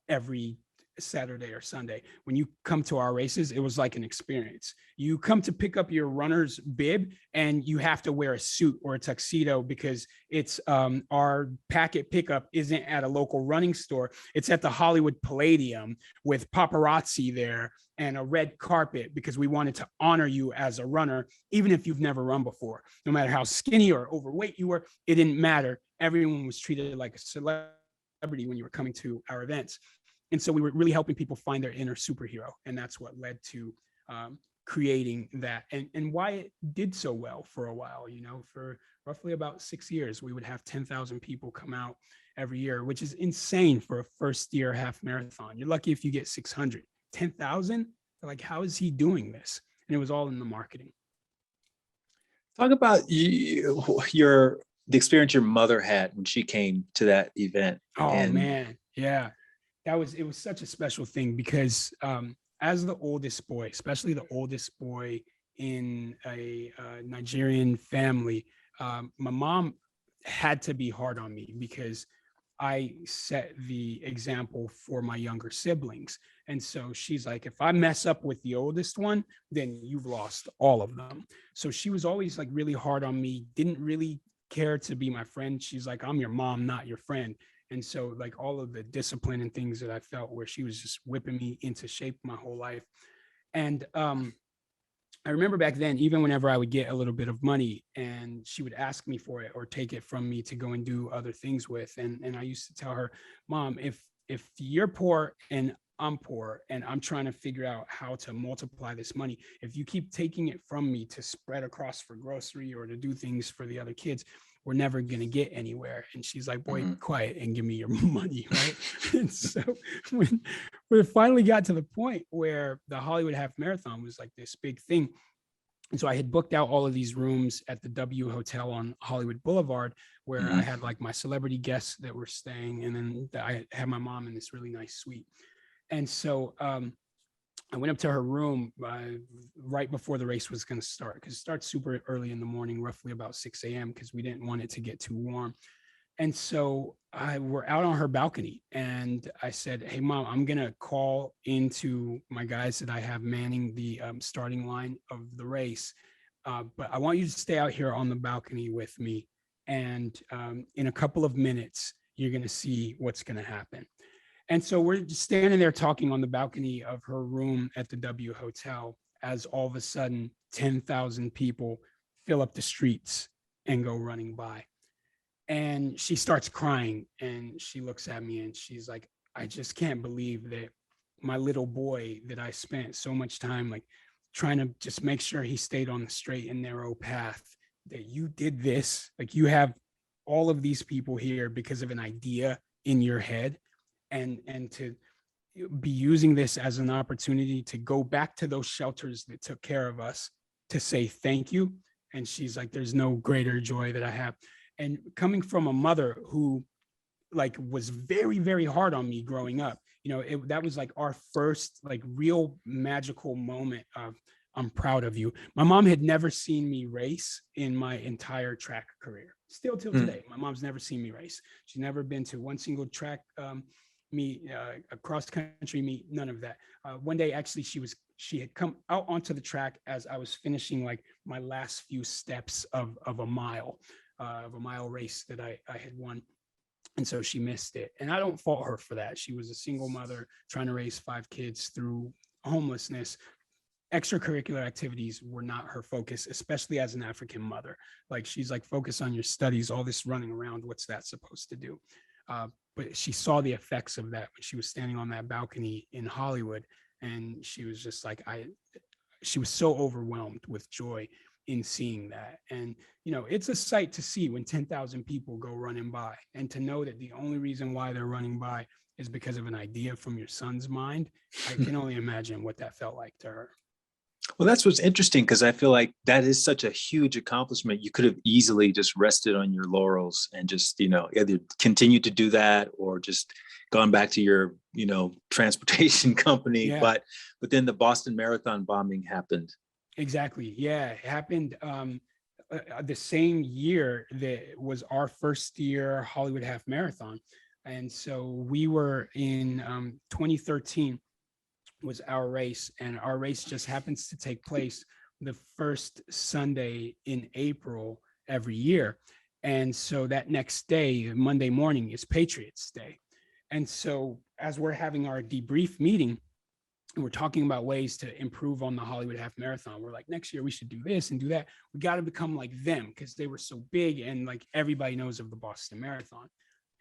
every Saturday or Sunday. When you come to our races, it was like an experience. You come to pick up your runner's bib and you have to wear a suit or a tuxedo because it's our packet pickup isn't at a local running store. It's at the Hollywood Palladium with paparazzi there and a red carpet because we wanted to honor you as a runner, even if you've never run before. No matter how skinny or overweight you were, it didn't matter. Everyone was treated like a celebrity when you were coming to our events. And so we were really helping people find their inner superhero. And that's what led to creating that and why it did so well for a while. You know, for roughly about 6 years, we would have 10,000 people come out every year, which is insane for a first year half marathon. You're lucky if you get 600. 10,000? Like, how is he doing this? And it was all in the marketing. Talk about the experience your mother had when she came to that event. Oh, man. Yeah. It was such a special thing because as the oldest boy, especially the oldest boy in a Nigerian family, my mom had to be hard on me because I set the example for my younger siblings. And so she's like, if I mess up with the oldest one, then you've lost all of them. So she was always like really hard on me, didn't really care to be my friend. She's like, I'm your mom, not your friend. And so like all of the discipline and things that I felt where she was just whipping me into shape my whole life. And I remember back then, even whenever I would get a little bit of money and she would ask me for it or take it from me to go and do other things with. And I used to tell her, Mom, if if you're poor and I'm poor and I'm trying to figure out how to multiply this money, if you keep taking it from me to spread across for grocery or to do things for the other kids, we're never going to get anywhere. And she's like, boy, be quiet and give me your money. Right. And so when it finally got to the point where the Hollywood Half Marathon was like this big thing. And so I had booked out all of these rooms at the W Hotel on Hollywood Boulevard, where I had like my celebrity guests that were staying. And then I had my mom in this really nice suite. And so I went up to her room right before the race was going to start, because it starts super early in the morning, roughly about 6 a.m., because we didn't want it to get too warm. And so we're out on her balcony and I said, hey, Mom, I'm going to call into my guys that I have manning the starting line of the race. But I want you to stay out here on the balcony with me. And in a couple of minutes, you're going to see what's going to happen. And so we're just standing there talking on the balcony of her room at the W Hotel as all of a sudden 10,000 people fill up the streets and go running by. And she starts crying and she looks at me and she's like, I just can't believe that my little boy that I spent so much time like trying to just make sure he stayed on the straight and narrow path, that you did this. Like, you have all of these people here because of an idea in your head. And to be using this as an opportunity to go back to those shelters that took care of us to say thank you. And she's like, there's no greater joy that I have. And coming from a mother who like was very, very hard on me growing up, that was like our first like real magical moment of, I'm proud of you. My mom had never seen me race in my entire track career. Still till today, my mom's never seen me race. She's never been to one single track meet, a cross country meet, none of that. One day, actually, she had come out onto the track as I was finishing like my last few steps of a mile race that I had won. And so she missed it. And I don't fault her for that. She was a single mother trying to raise 5 kids through homelessness. Extracurricular activities were not her focus, especially as an African mother. Like, she's like, focus on your studies, all this running around, what's that supposed to do? But she saw the effects of that when she was standing on that balcony in Hollywood. And she was just like, she was so overwhelmed with joy in seeing that. And, it's a sight to see when 10,000 people go running by, and to know that the only reason why they're running by is because of an idea from your son's mind. I can only imagine what that felt like to her. Well, that's what's interesting, because I feel like that is such a huge accomplishment. You could have easily just rested on your laurels and just, either continue to do that or just gone back to your, transportation company. Yeah. But then the Boston Marathon bombing happened. Exactly. Yeah. It happened the same year that was our first year Hollywood Half Marathon. And so we were in 2013 was our race, and our race just happens to take place the first Sunday in April every year. And so that next day, Monday morning, is Patriots Day. And so as we're having our debrief meeting, we're talking about ways to improve on the Hollywood Half Marathon. We're like, next year we should do this and do that. We got to become like them, because they were so big and like everybody knows of the Boston Marathon.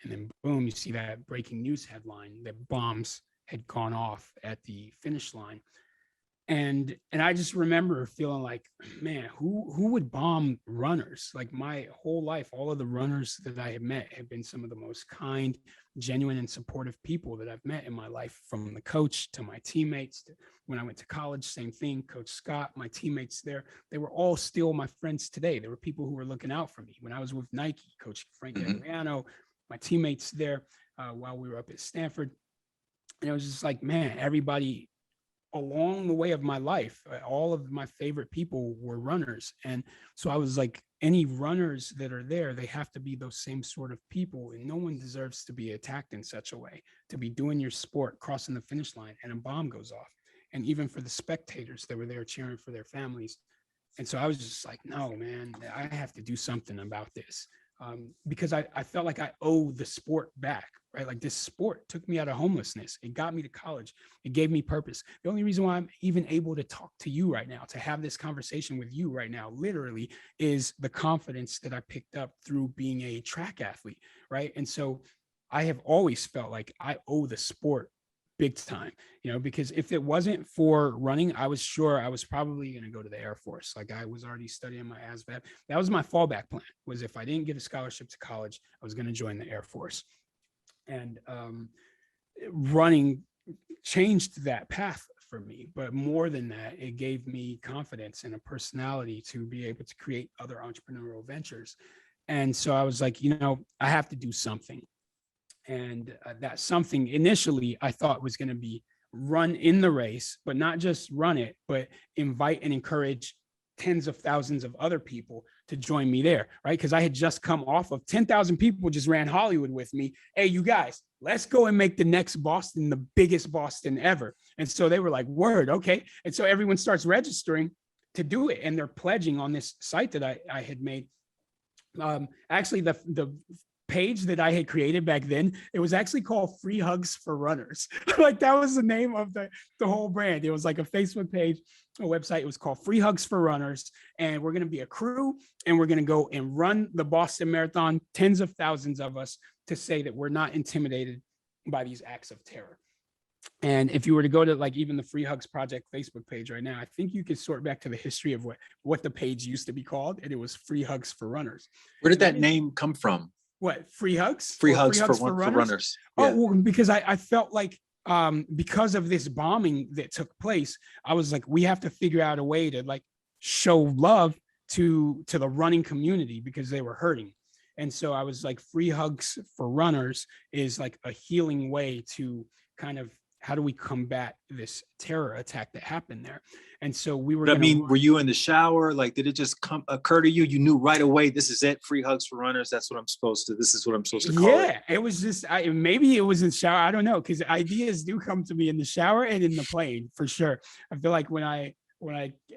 And then boom, you see that breaking news headline that bombs had gone off at the finish line. And I just remember feeling like, man, who would bomb runners? Like, my whole life, all of the runners that I have met have been some of the most kind, genuine, and supportive people that I've met in my life, from the coach to my teammates. When I went to college, same thing. Coach Scott, my teammates there, they were all still my friends today. There were people who were looking out for me. When I was with Nike, Coach Frank Gagliano, my teammates there while we were up at Stanford. And it was just like, man, everybody along the way of my life, all of my favorite people were runners. And so I was like, any runners that are there, they have to be those same sort of people. And no one deserves to be attacked in such a way, to be doing your sport, crossing the finish line, and a bomb goes off. And even for the spectators that were there cheering for their families. And so I was just like, no, man, I have to do something about this. Because I felt like I owe the sport back, right? Like, this sport took me out of homelessness. It got me to college. It gave me purpose. The only reason why I'm even able to talk to you right now, to have this conversation with you right now, literally, is the confidence that I picked up through being a track athlete, right? And so I have always felt like I owe the sport big time, because if it wasn't for running, I was sure I was probably going to go to the Air Force. Like I was already studying my ASVAB. That was my fallback plan, was if I didn't get a scholarship to college, I was going to join the Air Force. And running changed that path for me. But more than that, it gave me confidence and a personality to be able to create other entrepreneurial ventures. And so I was like, I have to do something. And that something initially I thought was going to be run in the race, but not just run it, but invite and encourage tens of thousands of other people to join me there, right? Because I had just come off of 10,000 people just ran Hollywood with me. Hey, you guys, let's go and make the next Boston the biggest Boston ever. And so they were like, word, okay. And so everyone starts registering to do it. And they're pledging on this site that I had made. Actually, the page that I had created back then, it was actually called Free Hugs for Runners. Like that was the name of the whole brand. It was like a Facebook page, a website. It was called Free Hugs for Runners. And we're going to be a crew and we're going to go and run the Boston Marathon, tens of thousands of us, to say that we're not intimidated by these acts of terror. And if you were to go to like even the Free Hugs Project Facebook page right now, I think you could sort back to the history of what the page used to be called. And it was Free Hugs for Runners. Where did that name come from? What, Free Hugs? Free Hugs for Runners. Yeah. Oh, well, because I felt like because of this bombing that took place, I was like, we have to figure out a way to like show love to the running community because they were hurting. And so I was like, Free Hugs for Runners is like a healing way to kind of, how do we combat this terror attack that happened there? And so we were. I mean, were you in the shower? Like, did it just occur to you? You knew right away, this is it. Free Hugs for Runners. That's what I'm supposed to. This is what I'm supposed to call it. Yeah, it was just. Maybe it was in the shower. I don't know, because ideas do come to me in the shower and in the plane for sure. I feel like when I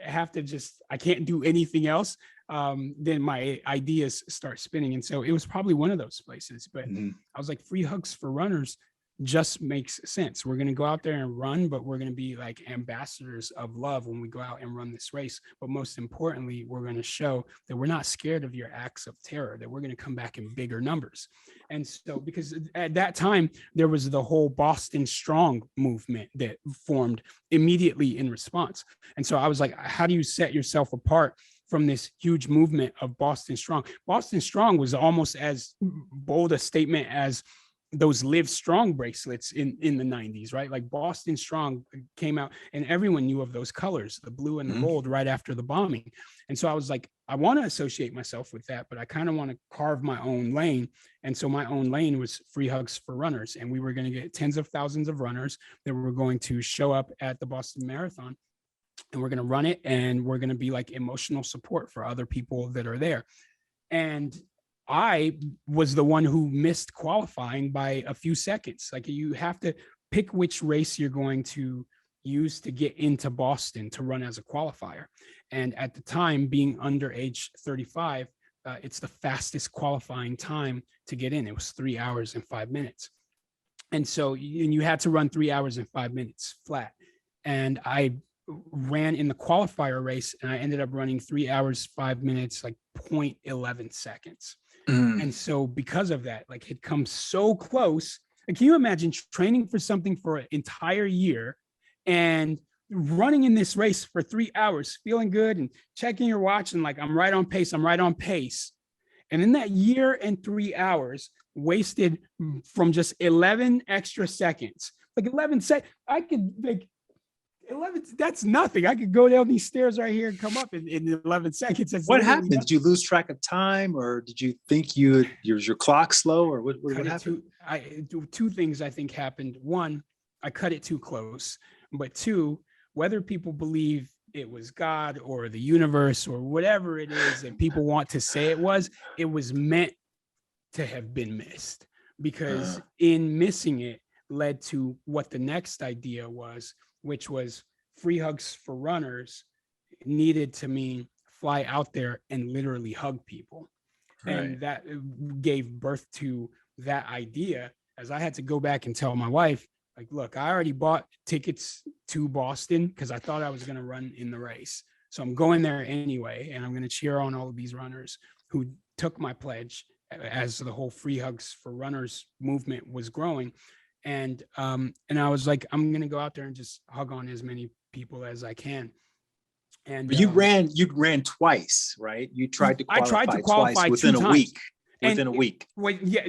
have to just, I can't do anything else. Then my ideas start spinning, and so it was probably one of those places. But I was like, Free Hugs for Runners just makes sense. We're going to go out there and run, but we're going to be like ambassadors of love when we go out and run this race. But most importantly, we're going to show that we're not scared of your acts of terror, that we're going to come back in bigger numbers. And so, because at that time, there was the whole Boston Strong movement that formed immediately in response. And so I was like, how do you set yourself apart from this huge movement of Boston Strong? Boston Strong was almost as bold a statement as those Live Strong bracelets in the 90s, right? Like Boston Strong came out and everyone knew of those colors, the blue and the gold, right after the bombing. And so I was like, I want to associate myself with that, but I kind of want to carve my own lane. And so my own lane was Free Hugs for Runners. And we were going to get tens of thousands of runners that were going to show up at the Boston Marathon, and we're going to run it, and we're going to be like emotional support for other people that are there. And I was the one who missed qualifying by a few seconds. Like, you have to pick which race you're going to use to get into Boston to run as a qualifier. And at the time, being under age 35, it's the fastest qualifying time to get in. It was 3 hours and 5 minutes. And so you had to run 3 hours and 5 minutes flat. And I ran in the qualifier race, and I ended up running 3 hours, 5 minutes, like 0.11 seconds. And so because of that, like, it comes so close. And can you imagine training for something for an entire year and running in this race for 3 hours, feeling good and checking your watch and like, I'm right on pace. And in that year and 3 hours wasted from just 11 extra seconds, like 11 seconds, I could like 11, that's nothing. I could go down these stairs right here and come up in 11 seconds. That's what happened? Nothing. Did you lose track of time, or did you think your clock slow, or what happened? Two things I think happened. One, I cut it too close. But two, whether people believe it was God or the universe or whatever it is that people want to say it was meant to have been missed, because in missing it led to what the next idea was, which was Free Hugs for Runners needed to mean fly out there and literally hug people. Right. And that gave birth to that idea, as I had to go back and tell my wife, like, look, I already bought tickets to Boston because I thought I was going to run in the race. So I'm going there anyway, and I'm going to cheer on all of these runners who took my pledge as the whole Free Hugs for Runners movement was growing. And I was like, I'm going to go out there and just hug on as many people as I can. And you ran twice, right? You tried to qualify, twice within a week. Within a week. Yeah,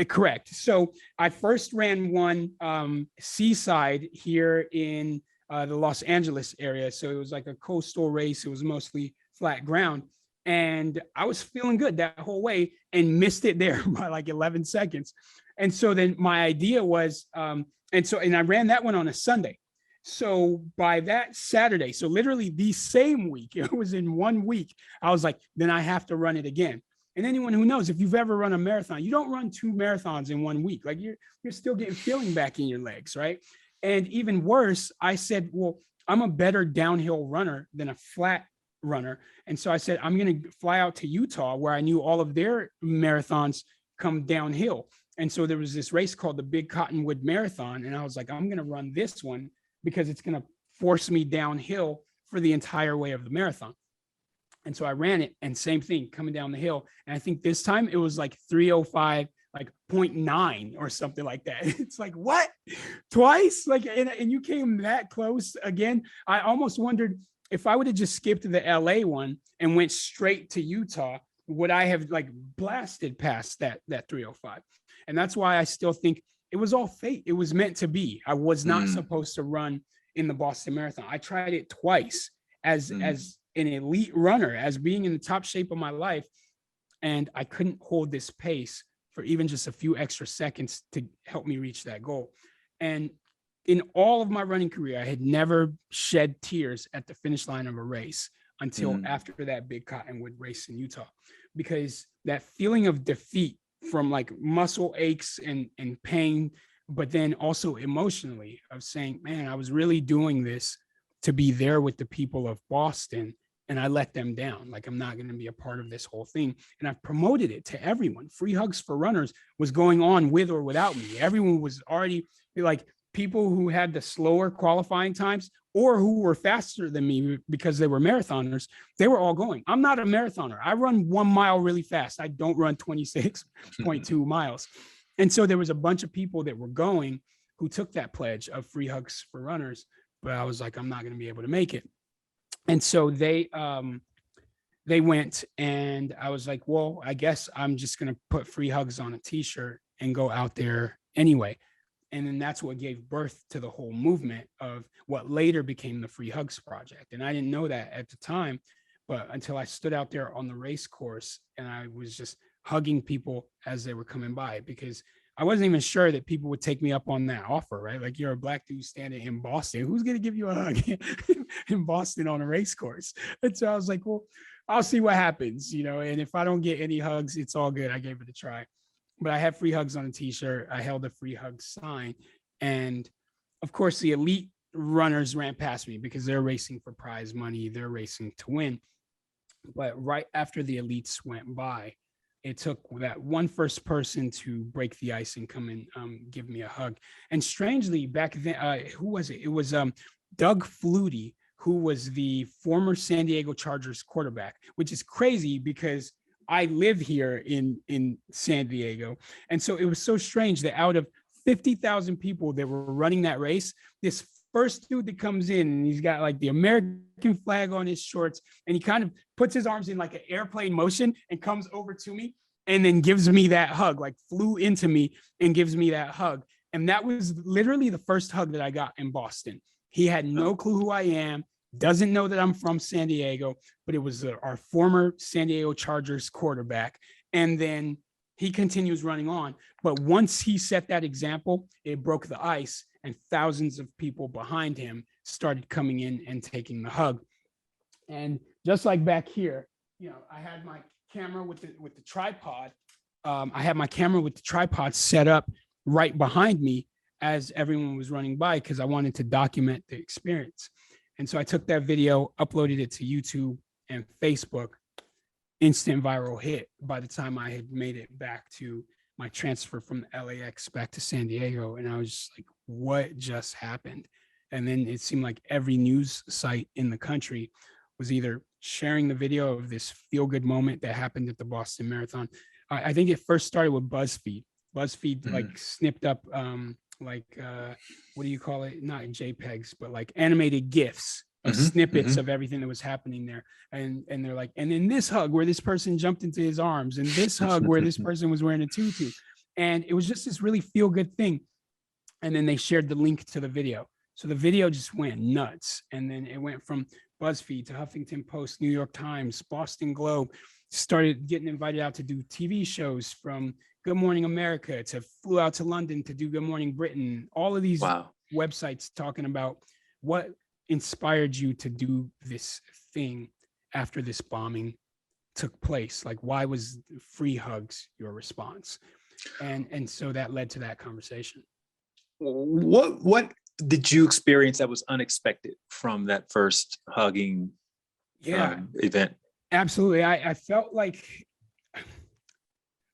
correct. So I first ran one seaside here in the Los Angeles area. So it was like a coastal race. It was mostly flat ground. And I was feeling good that whole way and missed it there by like 11 seconds. And so then my idea was, and I ran that one on a Sunday. So by that Saturday, so literally the same week, it was in 1 week, I was like, then I have to run it again. And anyone who knows, if you've ever run a marathon, you don't run 2 marathons in 1 week. Like you're still getting feeling back in your legs, right? And even worse, I said, well, I'm a better downhill runner than a flat runner. And so I said, I'm going to fly out to Utah, where I knew all of their marathons come downhill. And so there was this race called the Big Cottonwood Marathon. And I was like, I'm going to run this one because it's going to force me downhill for the entire way of the marathon. And so I ran it, and same thing, coming down the hill. And I think this time it was like 3:05, like 0.9 or something like that. It's like, what? Twice? Like, and you came that close again. I almost wondered if I would have just skipped the LA one and went straight to Utah, would I have like blasted past that 3:05? And that's why I still think it was all fate. It was meant to be. I was not supposed to run in the Boston Marathon. I tried it twice as an elite runner, as being in the top shape of my life. And I couldn't hold this pace for even just a few extra seconds to help me reach that goal. And in all of my running career, I had never shed tears at the finish line of a race until after that Big Cottonwood race in Utah, because that feeling of defeat from like muscle aches and pain, but then also emotionally of saying, man, I was really doing this to be there with the people of Boston, and I let them down. Like, I'm not going to be a part of this whole thing. And I've promoted it to everyone. Free Hugs for Runners was going on with or without me. Everyone was already like, people who had the slower qualifying times or who were faster than me because they were marathoners, they were all going. I'm not a marathoner. I run 1 mile really fast. I don't run 26.2 miles. And so there was a bunch of people that were going who took that pledge of Free Hugs for Runners, but I was like, I'm not going to be able to make it. And so they went, and I was like, well, I guess I'm just going to put Free Hugs on a t-shirt and go out there anyway. And then that's what gave birth to the whole movement of what later became the Free Hugs Project. And I didn't know that at the time, but until I stood out there on the race course and I was just hugging people as they were coming by, because I wasn't even sure that people would take me up on that offer, right? Like, you're a Black dude standing in Boston. Who's going to give you a hug in Boston on a race course? And so I was like, well, I'll see what happens, and if I don't get any hugs, it's all good. I gave it a try. But I had Free Hugs on a t-shirt. I held a Free Hugs sign. And of course, the elite runners ran past me because they're racing for prize money. They're racing to win. But right after the elites went by, it took that one first person to break the ice and come and give me a hug. And strangely, back then, who was it? It was Doug Flutie, who was the former San Diego Chargers quarterback, which is crazy because I live here in San Diego. And so it was so strange that out of 50,000 people that were running that race, this first dude that comes in, and he's got like the American flag on his shorts, and he kind of puts his arms in like an airplane motion and comes over to me and then gives me that hug, like flew into me and gives me that hug. And that was literally the first hug that I got in Boston. He had no clue who I am, doesn't know that I'm from San Diego, but it was our former San Diego Chargers quarterback. And then he continues running on. But once he set that example, it broke the ice, and thousands of people behind him started coming in and taking the hug. And just like back here, I had my camera with the tripod. I had my camera with the tripod set up right behind me as everyone was running by, because I wanted to document the experience. And so I took that video, uploaded it to YouTube and Facebook. Instant viral hit by the time I had made it back to my transfer from LAX back to San Diego. And I was just like, what just happened? And then it seemed like every news site in the country was either sharing the video of this feel-good moment that happened at the Boston Marathon. I think it first started with BuzzFeed. BuzzFeed like snipped up what do you call it? Not JPEGs, but like animated GIFs of snippets of everything that was happening there. And they're like, and in this hug where this person jumped into his arms, and this hug where this person was wearing a tutu. And it was just this really feel-good thing. And then they shared the link to the video. So the video just went nuts. And then it went from BuzzFeed to Huffington Post, New York Times, Boston Globe, started getting invited out to do TV shows, from Good Morning America to flew out to London to do Good Morning Britain. All of these websites talking about what inspired you to do this thing after this bombing took place. Like, why was free hugs your response? And so that led to that conversation. What did you experience that was unexpected from that first hugging event? Absolutely. I felt like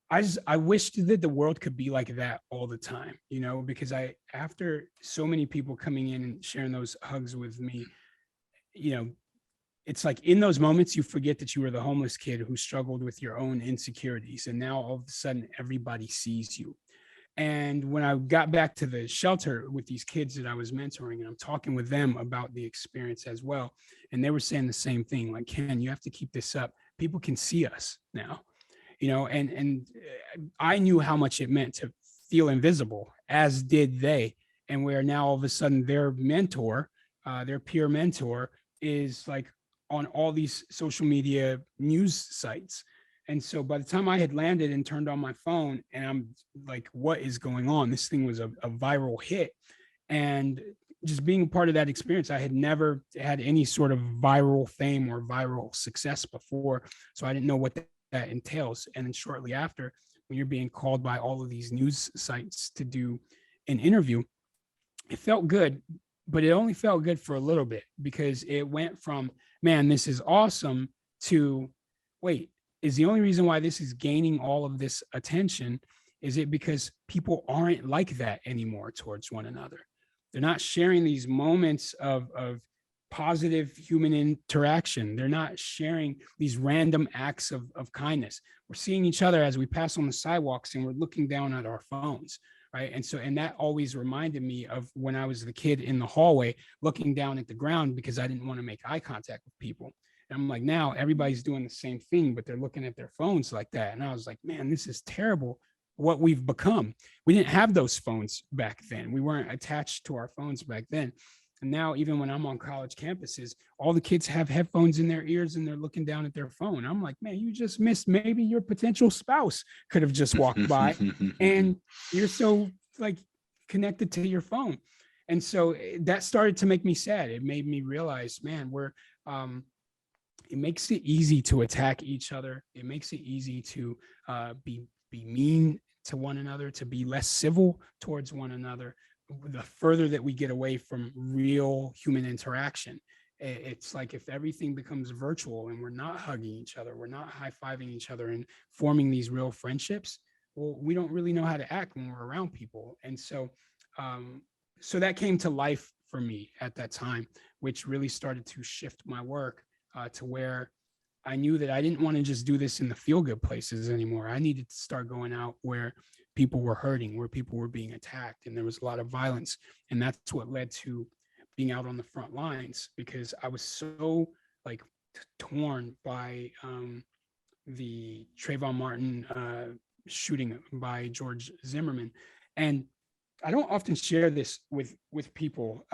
I wished that the world could be like that all the time, you know, because after so many people coming in and sharing those hugs with me, you know, it's like in those moments you forget that you were the homeless kid who struggled with your own insecurities, and now all of a sudden everybody sees you. And when I got back to the shelter with these kids that I was mentoring, and I'm talking with them about the experience as well, and they were saying the same thing, like, Ken, you have to keep this up. People can see us now, you know, and I knew how much it meant to feel invisible, as did they. And where now all of a sudden their mentor, their peer mentor, is like on all these social media news sites. And so by the time I had landed and turned on my phone, and I'm like, what is going on? This thing was a viral hit. And just being a part of that experience, I had never had any sort of viral fame or viral success before. So I didn't know what that entails. And then shortly after, when you're being called by all of these news sites to do an interview, it felt good, but it only felt good for a little bit, because it went from, man, this is awesome, to, wait, is the only reason why this is gaining all of this attention, is it because people aren't like that anymore towards one another? They're not sharing these moments of positive human interaction. They're not sharing these random acts of kindness. We're seeing each other as we pass on the sidewalks, and we're looking down at our phones, right? And that always reminded me of when I was the kid in the hallway looking down at the ground because I didn't want to make eye contact with people. And I'm like, now everybody's doing the same thing, but they're looking at their phones like that. And I was like, man, this is terrible what we've become. We didn't have those phones back then. We weren't attached to our phones back then. And now, even when I'm on college campuses, all the kids have headphones in their ears and they're looking down at their phone. I'm like, man, you just missed, maybe your potential spouse could have just walked by, and you're so like connected to your phone. And so that started to make me sad. It made me realize, man, it makes it easy to attack each other. It makes it easy to be mean to one another, to be less civil towards one another. The further that we get away from real human interaction, it's like if everything becomes virtual and we're not hugging each other, we're not high-fiving each other and forming these real friendships, well, we don't really know how to act when we're around people. And so so that came to life for me at that time, which really started to shift my work to where I knew that I didn't want to just do this in the feel-good places anymore. I needed to start going out where people were hurting, where people were being attacked, and there was a lot of violence. And that's what led to being out on the front lines, because I was so like torn by the Trayvon Martin shooting by George Zimmerman. And I don't often share this with people.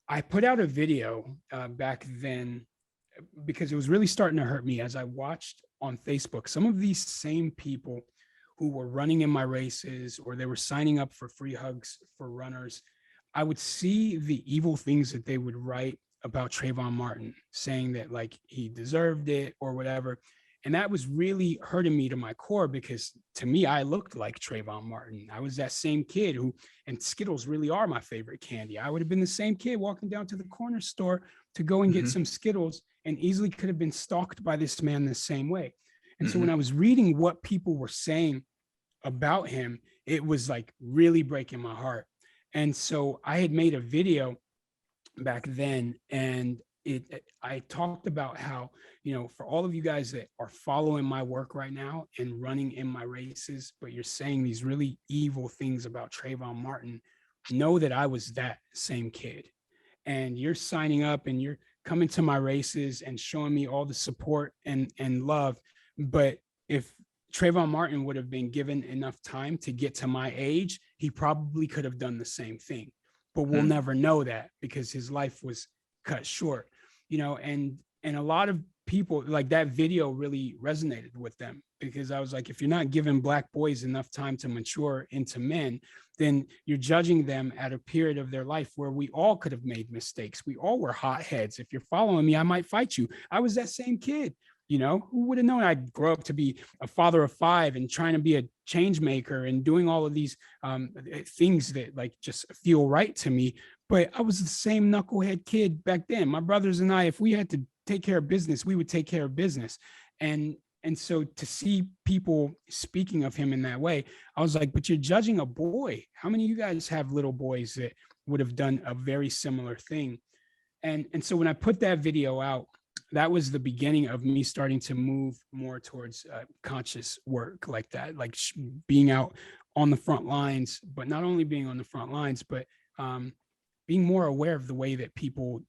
I put out a video back then because it was really starting to hurt me as I watched on Facebook some of these same people who were running in my races, or they were signing up for free hugs for runners. I would see the evil things that they would write about Trayvon Martin, saying that like he deserved it or whatever. And that was really hurting me to my core, because to me, I looked like Trayvon Martin. I was that same kid who, and Skittles really are my favorite candy. I would have been the same kid walking down to the corner store to go and get some Skittles, and easily could have been stalked by this man the same way. And so when I was reading what people were saying about him, it was like really breaking my heart. And so I had made a video back then, and I talked about how, for all of you guys that are following my work right now and running in my races, but you're saying these really evil things about Trayvon Martin, know that I was that same kid. And you're signing up and you're coming to my races and showing me all the support and love. But if Trayvon Martin would have been given enough time to get to my age, he probably could have done the same thing. But we'll never know that because his life was cut short, and a lot of people, like, that video really resonated with them, because I was like, if you're not giving Black boys enough time to mature into men, then you're judging them at a period of their life where we all could have made mistakes. We all were hotheads. If you're following me, I might fight you. I was that same kid. Who would have known I'd grow up to be a father of 5 and trying to be a change maker and doing all of these things that, like, just feel right to me. But I was the same knucklehead kid back then. My brothers and I, if we had to take care of business, we would take care of business. And so to see people speaking of him in that way, I was like, but you're judging a boy. How many of you guys have little boys that would have done a very similar thing? And so when I put that video out, that was the beginning of me starting to move more towards conscious work like that, like being out on the front lines, but not only being on the front lines, but being more aware of the way that people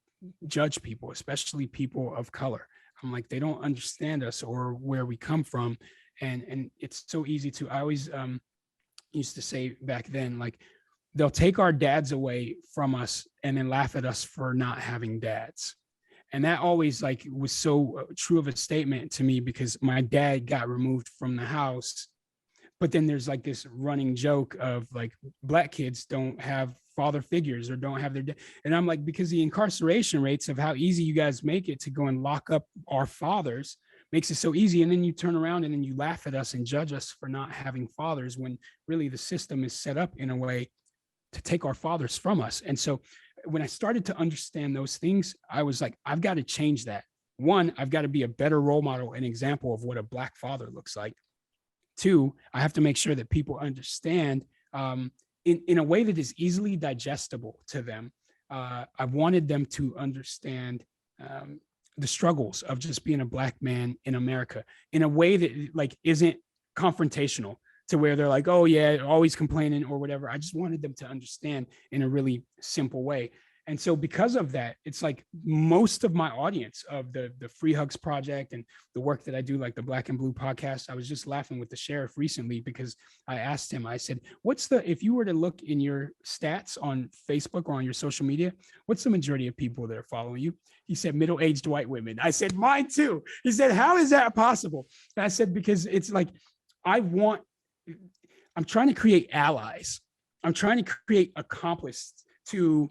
judge people, especially people of color. I'm like, they don't understand us or where we come from. And it's so easy to, I always used to say back then, like, they'll take our dads away from us and then laugh at us for not having dads. And that always, like, was so true of a statement to me, because my dad got removed from the house. But then there's like this running joke of, like, Black kids don't have father figures or don't have their dad. And I'm like, because the incarceration rates of how easy you guys make it to go and lock up our fathers makes it so easy. And then you turn around and then you laugh at us and judge us for not having fathers, when really the system is set up in a way to take our fathers from us. And so when I started to understand those things, I was like, I've got to change that. One, I've got to be a better role model and example of what a Black father looks like. Two, I have to make sure that people understand in a way that is easily digestible to them. I wanted them to understand the struggles of just being a Black man in America in a way that, like, isn't confrontational, to where they're like, oh yeah, always complaining or whatever. I just wanted them to understand in a really simple way. And so because of that, it's like most of my audience of the Free Hugs Project and the work that I do, like the Black and Blue podcast, I was just laughing with the sheriff recently, because I asked him, I said, if you were to look in your stats on Facebook or on your social media, what's the majority of people that are following you? He said, middle-aged white women. I said, mine too. He said, how is that possible? And I said, because it's like, I'm trying to create allies. I'm trying to create accomplices to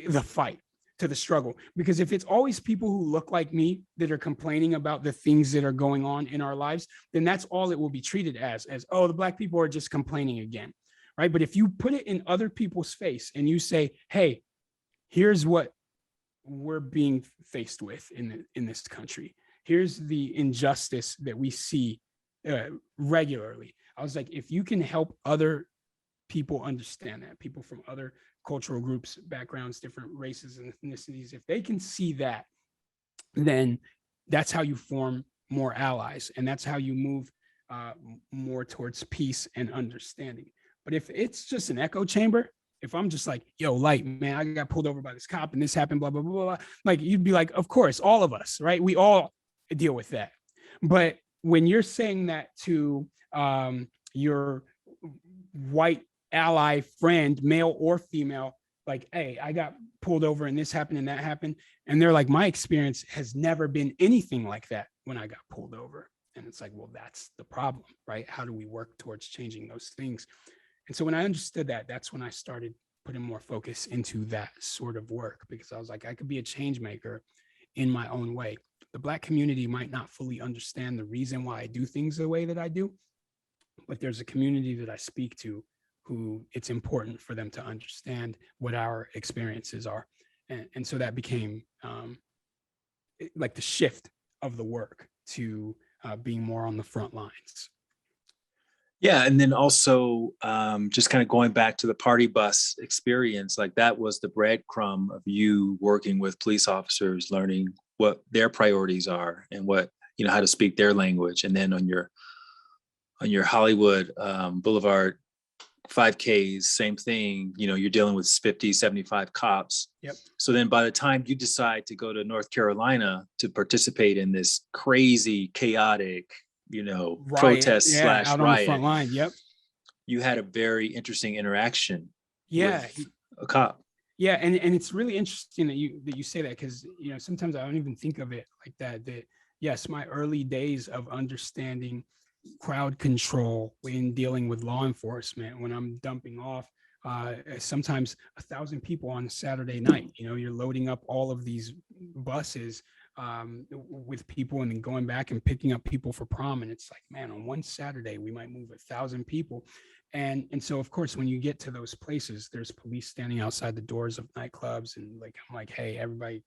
the fight, to the struggle. Because if it's always people who look like me that are complaining about the things that are going on in our lives, then that's all it will be treated as, oh, the Black people are just complaining again, right? But if you put it in other people's face and you say, hey, here's what we're being faced with in this country. Here's the injustice that we see regularly. I was like, if you can help other people understand that, people from other cultural groups, backgrounds, different races and ethnicities, if they can see that, then that's how you form more allies, and that's how you move more towards peace and understanding. But if it's just an echo chamber, if I'm just like, yo, Light, man, I got pulled over by this cop and this happened, blah, blah, blah, blah, like, you'd be like, of course, all of us, right? We all deal with that. But when you're saying that to your white ally friend, male or female, like, hey, I got pulled over and this happened and that happened, and they're like, my experience has never been anything like that when I got pulled over. And it's like, well, that's the problem, right? How do we work towards changing those things? And so when I understood that, that's when I started putting more focus into that sort of work, because I was like, I could be a change maker in my own way. The Black community might not fully understand the reason why I do things the way that I do, but there's a community that I speak to who it's important for them to understand what our experiences are. And so that became like the shift of the work to being more on the front lines. Yeah, and then also just kind of going back to the party bus experience, like that was the breadcrumb of you working with police officers, learning what their priorities are and what, you know, how to speak their language. And then on your Hollywood Boulevard 5Ks, same thing, you know, you're dealing with 50, 75 cops. Yep. So then by the time you decide to go to North Carolina to participate in this crazy, chaotic, you know, Riot, protest yeah, slash out on the front riot, line. Yep. you had a very interesting interaction Yeah. with a cop. Yeah, and it's really interesting that you say that, because you know sometimes I don't even think of it like that. That yes, my early days of understanding crowd control in dealing with law enforcement, when I'm dumping off sometimes 1,000 people on a Saturday night. You know, you're loading up all of these buses with people and then going back and picking up people for prom. And it's like, man, on one Saturday, we might move 1,000 people. And so, of course, when you get to those places, there's police standing outside the doors of nightclubs. And like, I'm like, hey, everybody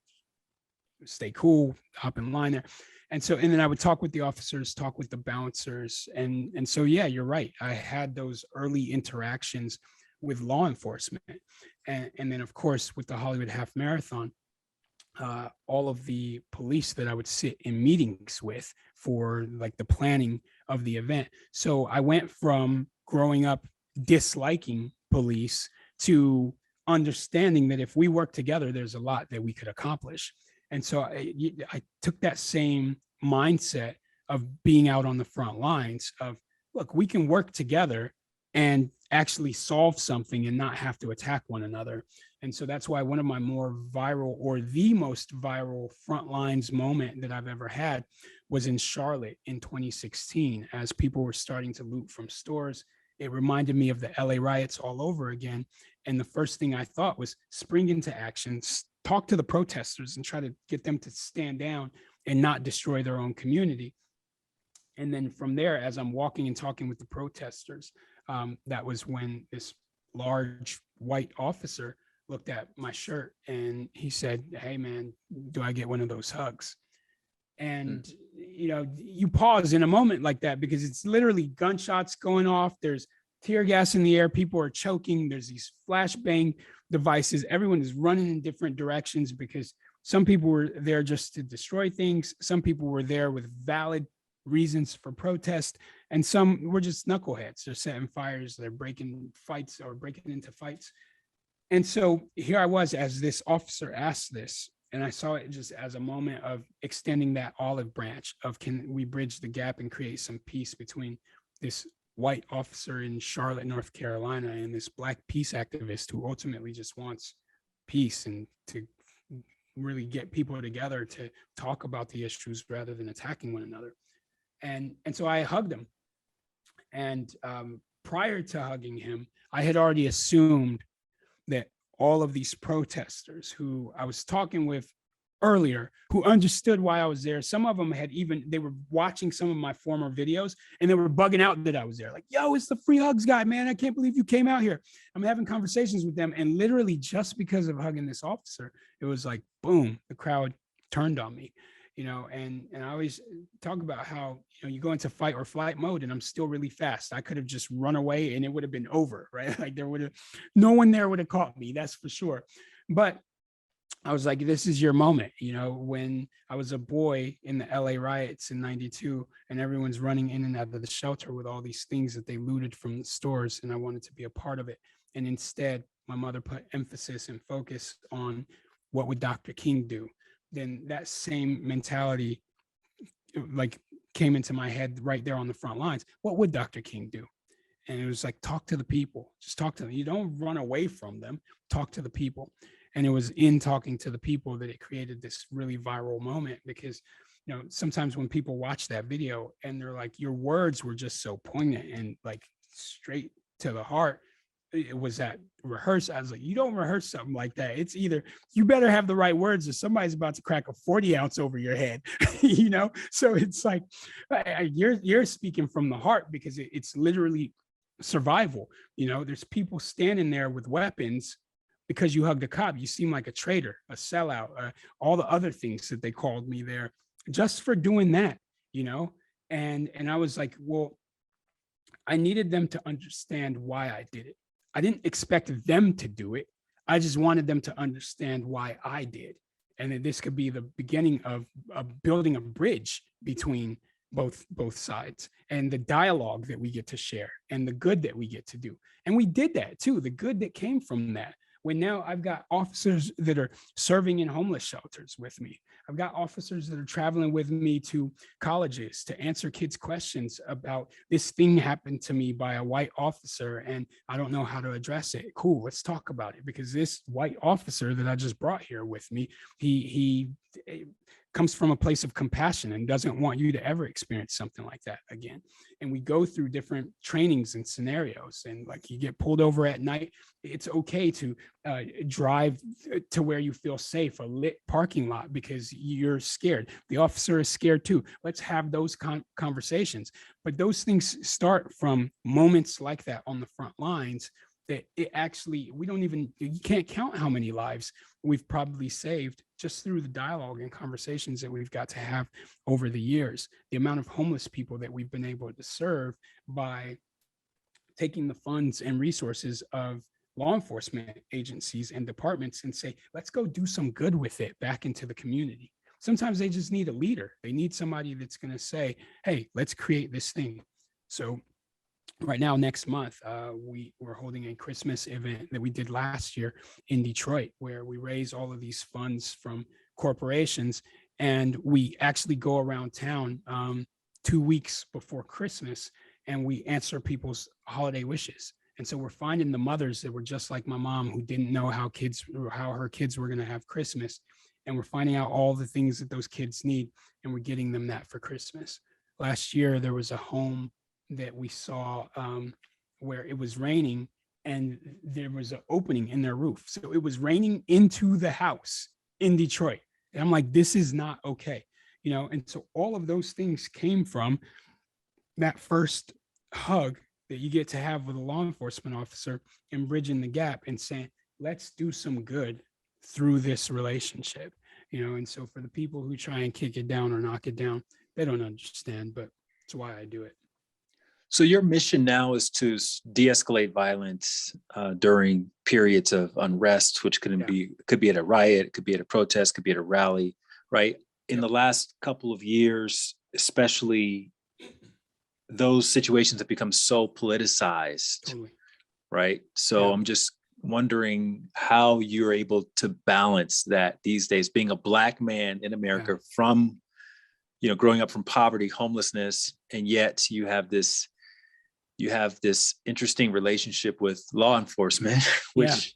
stay cool, hop in line there. And so, and then I would talk with the officers, talk with the bouncers. And so, yeah, you're right. I had those early interactions with law enforcement. And then, of course, with the Hollywood Half Marathon, all of the police that I would sit in meetings with for like the planning of the event. So I went from growing up disliking police to understanding that if we work together, there's a lot that we could accomplish. And so I took that same mindset of being out on the front lines of, look, we can work together and actually solve something and not have to attack one another. And so that's why one of my more viral, or the most viral front lines moment that I've ever had, was in Charlotte in 2016, as people were starting to loot from stores. It reminded me of the LA riots all over again. And the first thing I thought was spring into action, talk to the protesters and try to get them to stand down and not destroy their own community. And then from there, as I'm walking and talking with the protesters, that was when this large white officer looked at my shirt and he said, hey man, do I get one of those hugs? And you know, you pause in a moment like that because it's literally gunshots going off, there's tear gas in the air, people are choking, there's these flashbang devices, everyone is running in different directions because some people were there just to destroy things, some people were there with valid reasons for protest, and some were just knuckleheads. They're setting fires, they're breaking fights or breaking into fights. And so here I was as this officer asked this, and I saw it just as a moment of extending that olive branch of, can we bridge the gap and create some peace between this white officer in Charlotte, North Carolina, and this Black peace activist who ultimately just wants peace and to really get people together to talk about the issues rather than attacking one another. And so I hugged him. And prior to hugging him, I had already assumed that all of these protesters who I was talking with earlier, who understood why I was there, some of them had they were watching some of my former videos and they were bugging out that I was there. Like, yo, it's the free hugs guy, man. I can't believe you came out here. I'm having conversations with them. And literally just because of hugging this officer, it was like, boom, the crowd turned on me. You know, and I always talk about how, you know, you go into fight or flight mode and I'm still really fast. I could have just run away and it would have been over, right? Like no one there would have caught me, that's for sure. But I was like, this is your moment. You know, when I was a boy in the LA riots in 92 and everyone's running in and out of the shelter with all these things that they looted from the stores, and I wanted to be a part of it. And instead, my mother put emphasis and focus on what would Dr. King do? Then that same mentality like came into my head right there on the front lines. What would Dr. King do? And it was like, talk to the people, just talk to them. You don't run away from them, talk to the people. And it was in talking to the people that it created this really viral moment, because, you know, sometimes when people watch that video and they're like, your words were just so poignant and like straight to the heart. It was that rehearse. I was like, you don't rehearse something like that. It's either you better have the right words or somebody's about to crack a 40 ounce over your head, you know? So it's like, you're speaking from the heart because it's literally survival. You know, there's people standing there with weapons because you hugged a cop. You seem like a traitor, a sellout, all the other things that they called me there just for doing that, you know? And I was like, well, I needed them to understand why I did it. I didn't expect them to do it. I just wanted them to understand why I did. And that this could be the beginning of building a bridge between both sides, and the dialogue that we get to share and the good that we get to do. And we did that too, the good that came from that. When now I've got officers that are serving in homeless shelters with me. I've got officers that are traveling with me to colleges to answer kids' questions about this thing happened to me by a white officer and I don't know how to address it. Cool, let's talk about it, because this white officer that I just brought here with me, he comes from a place of compassion and doesn't want you to ever experience something like that again. And we go through different trainings and scenarios, and like you get pulled over at night, it's okay to drive to where you feel safe, a lit parking lot, because you're scared. The officer is scared too. Let's have those conversations. But those things start from moments like that on the front lines, that it actually, you can't count how many lives we've probably saved just through the dialogue and conversations that we've got to have over the years. The amount of homeless people that we've been able to serve by taking the funds and resources of law enforcement agencies and departments and say, let's go do some good with it back into the community. Sometimes they just need a leader. They need somebody that's going to say, hey, let's create this thing. So right now, next month, we're holding a Christmas event that we did last year in Detroit, where we raise all of these funds from corporations, and we actually go around town 2 weeks before Christmas, and we answer people's holiday wishes. And so we're finding the mothers that were just like my mom, who didn't know how her kids were going to have Christmas, and we're finding out all the things that those kids need, and we're getting them that for Christmas. Last year, there was a home that we saw where it was raining and there was an opening in their roof. So it was raining into the house in Detroit. And I'm like, this is not okay. And so all of those things came from that first hug that you get to have with a law enforcement officer, and bridging the gap and saying, let's do some good through this relationship. And so for the people who try and kick it down or knock it down, they don't understand, but it's why I do it. So your mission now is to de-escalate violence during periods of unrest, which could be at a riot, it could be at a protest, could be at a rally, right? In the last couple of years, especially, those situations have become so politicized, Totally. right? So I'm just wondering how you're able to balance that these days, being a Black man in America from, growing up from poverty, homelessness, and yet you have this interesting relationship with law enforcement, which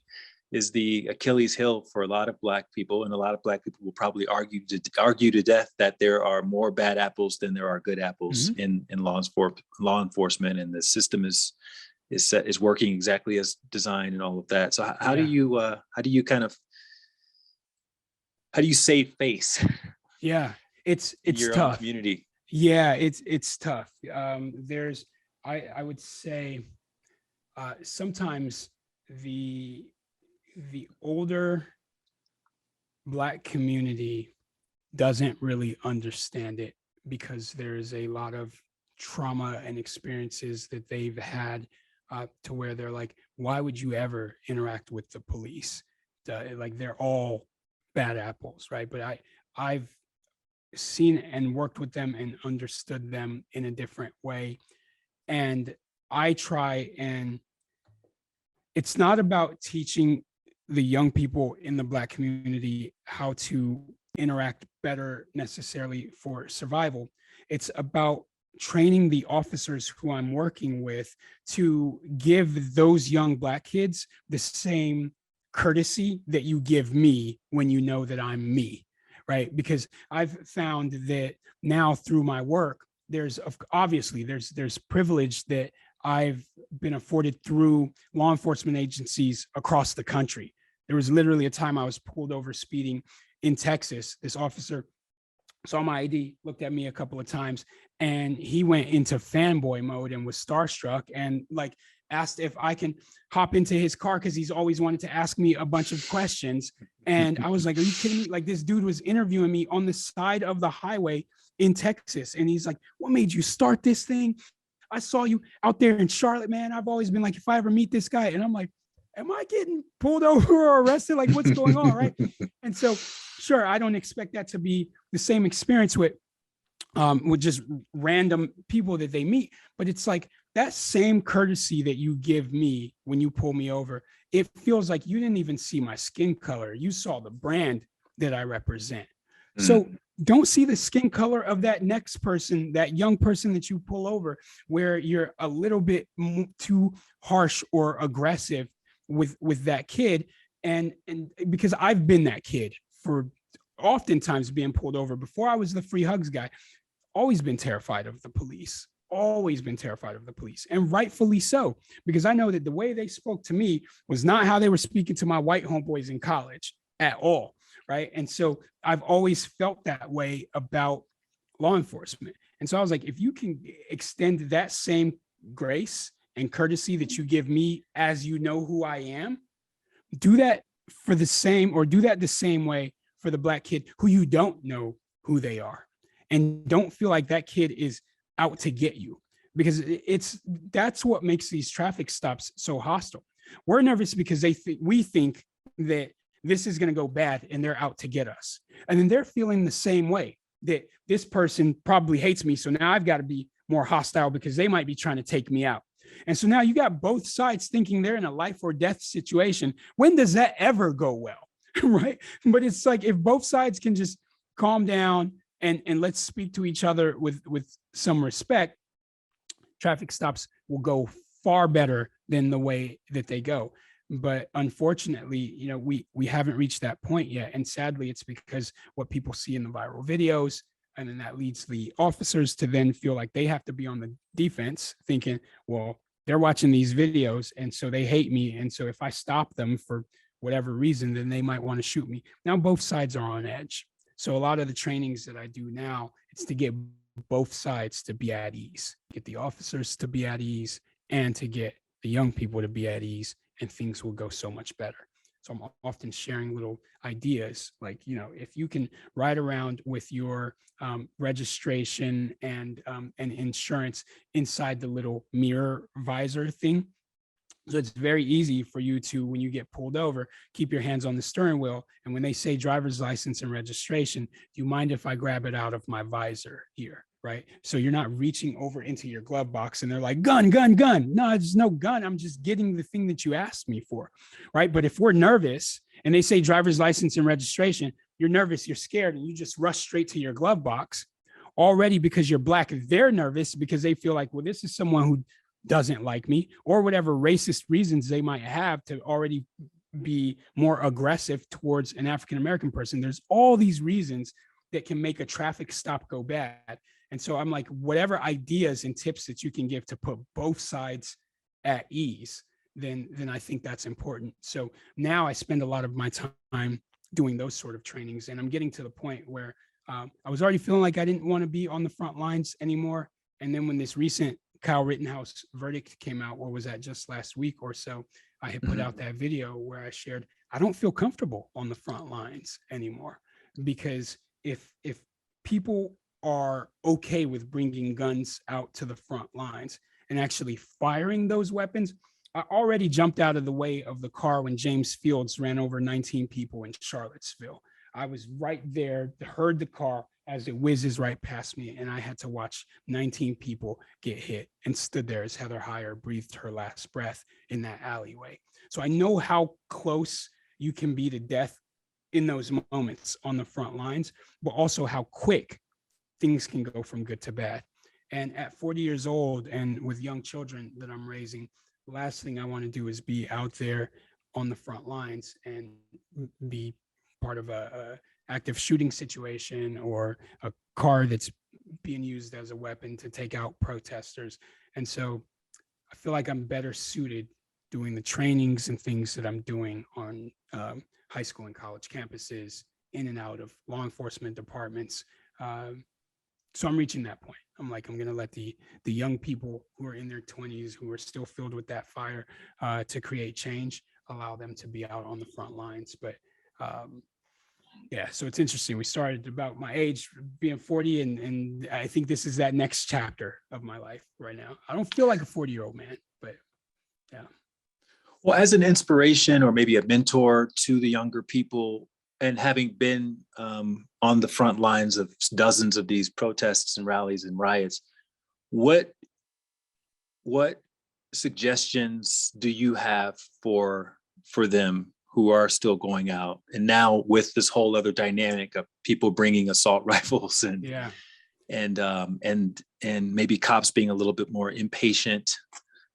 is the Achilles heel for a lot of Black people. And a lot of Black people will probably argue to death that there are more bad apples than there are good apples in law enforcement, and the system is working exactly as designed and all of that. So how do you save face? Yeah, it's your tough. Own community. Yeah, it's tough. I would say sometimes the older Black community doesn't really understand it, because there's a lot of trauma and experiences that they've had to where they're like, why would you ever interact with the police? Like, they're all bad apples, right? But I've seen and worked with them and understood them in a different way. And I try, and it's not about teaching the young people in the Black community how to interact better necessarily for survival. It's about training the officers who I'm working with to give those young Black kids the same courtesy that you give me when you know that I'm me, right? Because I've found that now through my work, there's privilege that I've been afforded through law enforcement agencies across the country. There was literally a time I was pulled over speeding in Texas. This officer saw my ID, looked at me a couple of times, and he went into fanboy mode and was starstruck, and like asked if I can hop into his car, because he's always wanted to ask me a bunch of questions. And I was like, are you kidding me? Like, this dude was interviewing me on the side of the highway in Texas. And he's like, what made you start this thing? I saw you out there in Charlotte, man. I've always been like, if I ever meet this guy, and I'm like, am I getting pulled over or arrested? Like, what's going on, right? And so, sure, I don't expect that to be the same experience with just random people that they meet, but it's like that same courtesy that you give me when you pull me over. It feels like you didn't even see my skin color. You saw the brand that I represent. So don't see the skin color of that next person, that young person that you pull over, where you're a little bit too harsh or aggressive with that kid. And because I've been that kid for oftentimes being pulled over before I was the free hugs guy, always been terrified of the police, always been terrified of the police, and rightfully so, because I know that the way they spoke to me was not how they were speaking to my white homeboys in college at all, right? And so I've always felt that way about law enforcement. And so I was like, if you can extend that same grace and courtesy that you give me as you know who I am, do that for the same, or do that the same way for the Black kid who you don't know who they are. And don't feel like that kid is out to get you, because that's what makes these traffic stops so hostile. We're nervous because we think that this is going to go bad and they're out to get us. And then they're feeling the same way, that this person probably hates me. So now I've got to be more hostile because they might be trying to take me out. And so now you got both sides thinking they're in a life or death situation. When does that ever go well? Right? But it's like, if both sides can just calm down and let's speak to each other with some respect, traffic stops will go far better than the way that they go. But unfortunately, we haven't reached that point yet. And sadly, it's because what people see in the viral videos, and then that leads the officers to then feel like they have to be on the defense, thinking, well, they're watching these videos and so they hate me. And so if I stop them for whatever reason, then they might want to shoot me. Now both sides are on edge. So a lot of the trainings that I do now, it's to get both sides to be at ease, get the officers to be at ease, and to get the young people to be at ease, and things will go so much better. So I'm often sharing little ideas like, if you can ride around with your registration and insurance inside the little mirror visor thing. So it's very easy for you to, when you get pulled over, keep your hands on the steering wheel. And when they say driver's license and registration, do you mind if I grab it out of my visor here? Right? So you're not reaching over into your glove box and they're like, gun, gun, gun. No, there's no gun. I'm just getting the thing that you asked me for. Right? But if we're nervous and they say driver's license and registration, you're nervous, you're scared, and you just rush straight to your glove box already because you're Black. They're nervous because they feel like, well, this is someone who doesn't like me, or whatever racist reasons they might have to already be more aggressive towards an African-American person. There's all these reasons that can make a traffic stop go bad. And so I'm like, whatever ideas and tips that you can give to put both sides at ease, then I think that's important. So now I spend a lot of my time doing those sort of trainings, and I'm getting to the point where I was already feeling like I didn't want to be on the front lines anymore. And then when this recent Kyle Rittenhouse verdict came out, what was that, just last week or so, I had put out that video where I shared, I don't feel comfortable on the front lines anymore, because if people are okay with bringing guns out to the front lines and actually firing those weapons, I already jumped out of the way of the car when James Fields ran over 19 people in Charlottesville. I was right there, heard the car as it whizzes right past me, and I had to watch 19 people get hit, and stood there as Heather Heyer breathed her last breath in that alleyway. So I know how close you can be to death in those moments on the front lines, but also how quick things can go from good to bad. And at 40 years old and with young children that I'm raising, the last thing I want to do is be out there on the front lines and be part of a active shooting situation, or a car that's being used as a weapon to take out protesters. And so I feel like I'm better suited doing the trainings and things that I'm doing on high school and college campuses, in and out of law enforcement departments. So I'm reaching that point. I'm like, I'm going to let the young people who are in their 20s, who are still filled with that fire to create change, allow them to be out on the front lines. But Yeah, so it's interesting. We started about my age, being 40, and I think this is that next chapter of my life right now. I don't feel like a 40-year-old man, but yeah. Well, as an inspiration or maybe a mentor to the younger people, and having been on the front lines of dozens of these protests and rallies and riots, what suggestions do you have for them who are still going out, and now with this whole other dynamic of people bringing assault rifles and Yeah. and maybe cops being a little bit more impatient,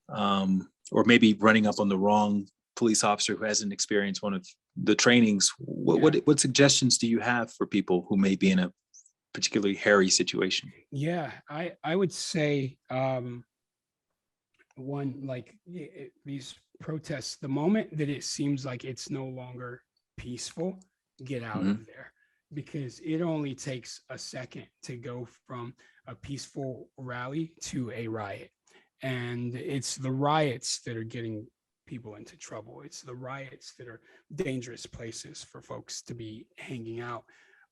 or maybe running up on the wrong police officer who hasn't experienced one of the trainings? What suggestions do you have for people who may be in a particularly hairy situation? Yeah, I would say one, like these protests, the moment that it seems like it's no longer peaceful, get out Mhm. of there, because it only takes a second to go from a peaceful rally to a riot. And it's the riots that are getting people into trouble. It's the riots that are dangerous places for folks to be hanging out.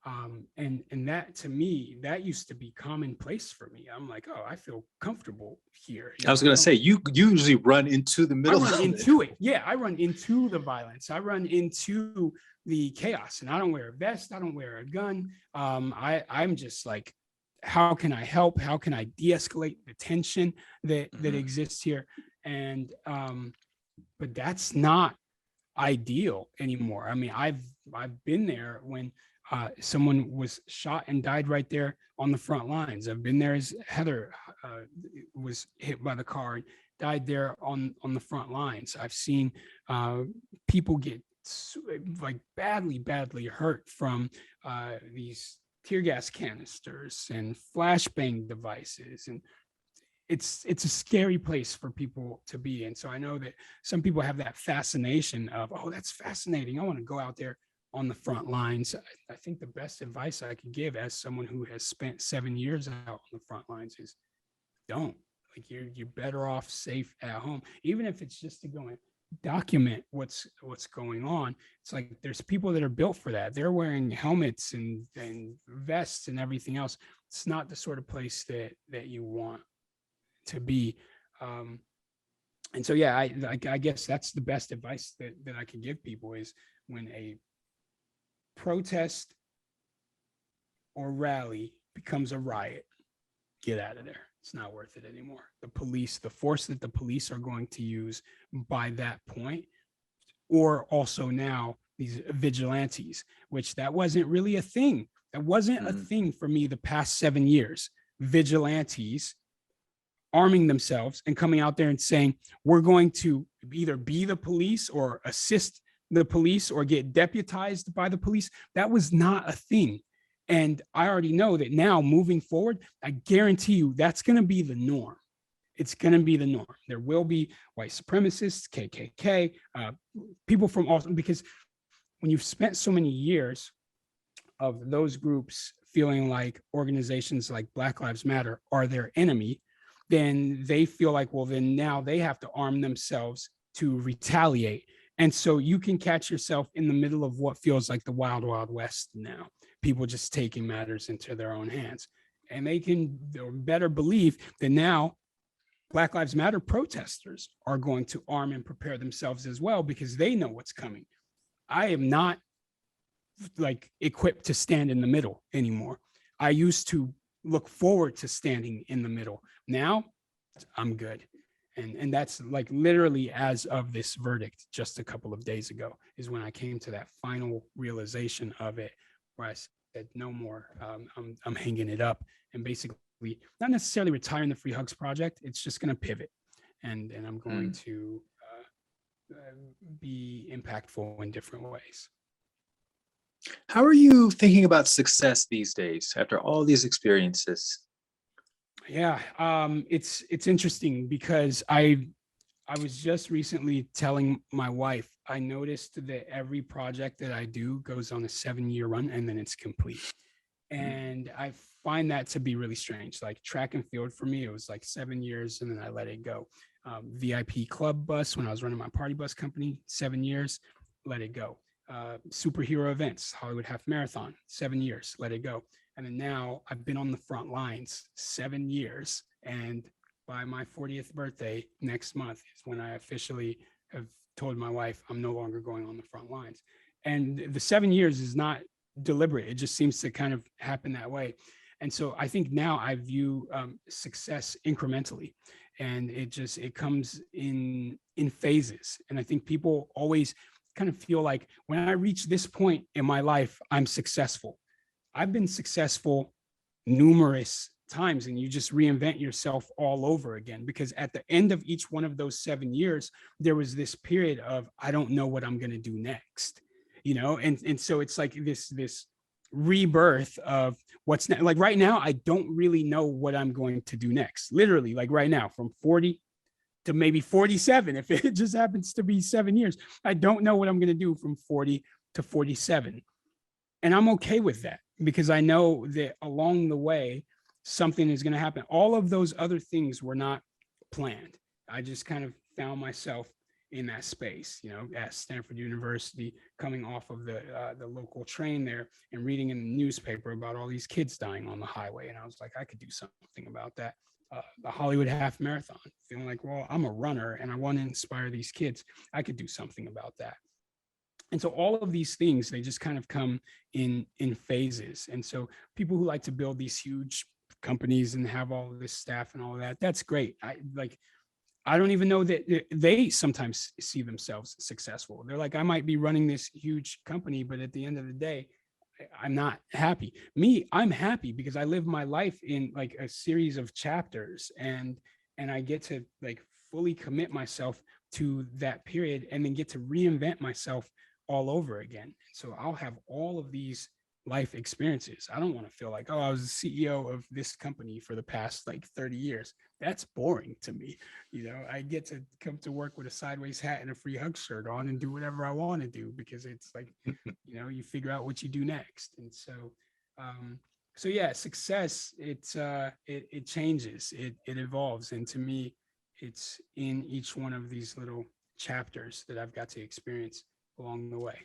And that, to me, that used to be commonplace for me. I'm like, oh, I feel comfortable here. I was going to say, you usually run into the I middle run of it. into it. Yeah, I run into the violence. I run into the chaos, and I don't wear a vest. I don't wear a gun. I'm just like, how can I help? How can I de-escalate the tension that Mhm. exists here? And but that's not ideal anymore. I mean, I've been there when someone was shot and died right there on the front lines. I've been there as Heather was hit by the car and died there on the front lines. I've seen people get like badly hurt from these tear gas canisters and flashbang devices, and it's a scary place for people to be in. So I know that some people have that fascination of, oh, that's fascinating, I want to go out there on the front lines. I think the best advice I could give as someone who has spent 7 years out on the front lines is don't. Like, you're better off safe at home, even if it's just to go and document what's going on. It's like there's people that are built for that. They're wearing helmets and vests and everything else. It's not the sort of place that you want to be. And so, yeah, I guess that's the best advice that I can give people is when a protest or rally becomes a riot, get out of there. It's not worth it anymore. The force that the police are going to use by that point, or also now these vigilantes, which that wasn't really a thing. That wasn't a thing for me the past 7 years. Vigilantes arming themselves and coming out there and saying, we're going to either be the police or assist the police or get deputized by the police. That was not a thing. And I already know that now, moving forward, I guarantee you that's going to be the norm. It's going to be the norm. There will be white supremacists, KKK, people from all, because when you've spent so many years of those groups feeling like organizations like Black Lives Matter are their enemy, then they feel like, well, then now they have to arm themselves to retaliate. And so you can catch yourself in the middle of what feels like the wild, wild west now. People just taking matters into their own hands. And they can better believe that now Black Lives Matter protesters are going to arm and prepare themselves as well, because they know what's coming. I am not like equipped to stand in the middle anymore. I used to look forward to standing in the middle. Now I'm good. And that's like literally as of this verdict just a couple of days ago is when I came to that final realization of it, where I said, no more. I'm hanging it up, and basically not necessarily retiring the Free Hugs Project. It's just going to pivot, and I'm going to be impactful in different ways. How are you thinking about success these days after all these experiences? Yeah, it's interesting because I was just recently telling my wife, I noticed that every project that I do goes on a 7-year run and then it's complete. And I find that to be really strange. Like track and field for me, it was like 7 years and then I let it go. VIP club bus, when I was running my party bus company, 7 years, let it go. superhero events, Hollywood Half Marathon, 7 years, let it go. And then now I've been on the front lines 7 years. And by my 40th birthday next month is when I officially have told my wife I'm no longer going on the front lines. And the 7 years is not deliberate. It just seems to kind of happen that way. And so I think now I view success incrementally, and it comes in phases. And I think people always kind of feel like when I reach this point in my life, I'm successful. I've been successful numerous times, and you just reinvent yourself all over again, because at the end of each one of those 7 years, there was this period of, I don't know what I'm going to do next, and so it's like this rebirth of what's next. Like right now, I don't really know what I'm going to do next. Literally, like right now, from 40 to maybe 47, if it just happens to be 7 years, I don't know what I'm going to do from 40 to 47. And I'm okay with that, because I know that along the way, something is going to happen. All of those other things were not planned. I just kind of found myself in that space, at Stanford University, coming off of the local train there and reading in the newspaper about all these kids dying on the highway. And I was like, I could do something about that. The Hollywood Half Marathon, feeling like, well, I'm a runner and I want to inspire these kids. I could do something about that. And so all of these things, they just kind of come in phases. And so people who like to build these huge companies and have all of this staff and all of that, that's great. I don't even know that they sometimes see themselves successful. They're like, I might be running this huge company, but at the end of the day, I'm not happy. Me, I'm happy because I live my life in like a series of chapters, and I get to like fully commit myself to that period and then get to reinvent myself all over again. So I'll have all of these life experiences. I don't want to feel like, oh, I was the CEO of this company for the past like 30 years. That's boring to me. I get to come to work with a sideways hat and a free hug shirt on and do whatever I want to do, because it's like, you figure out what you do next. And so yeah, success, it changes, it evolves. And to me, it's in each one of these little chapters that I've got to experience along the way.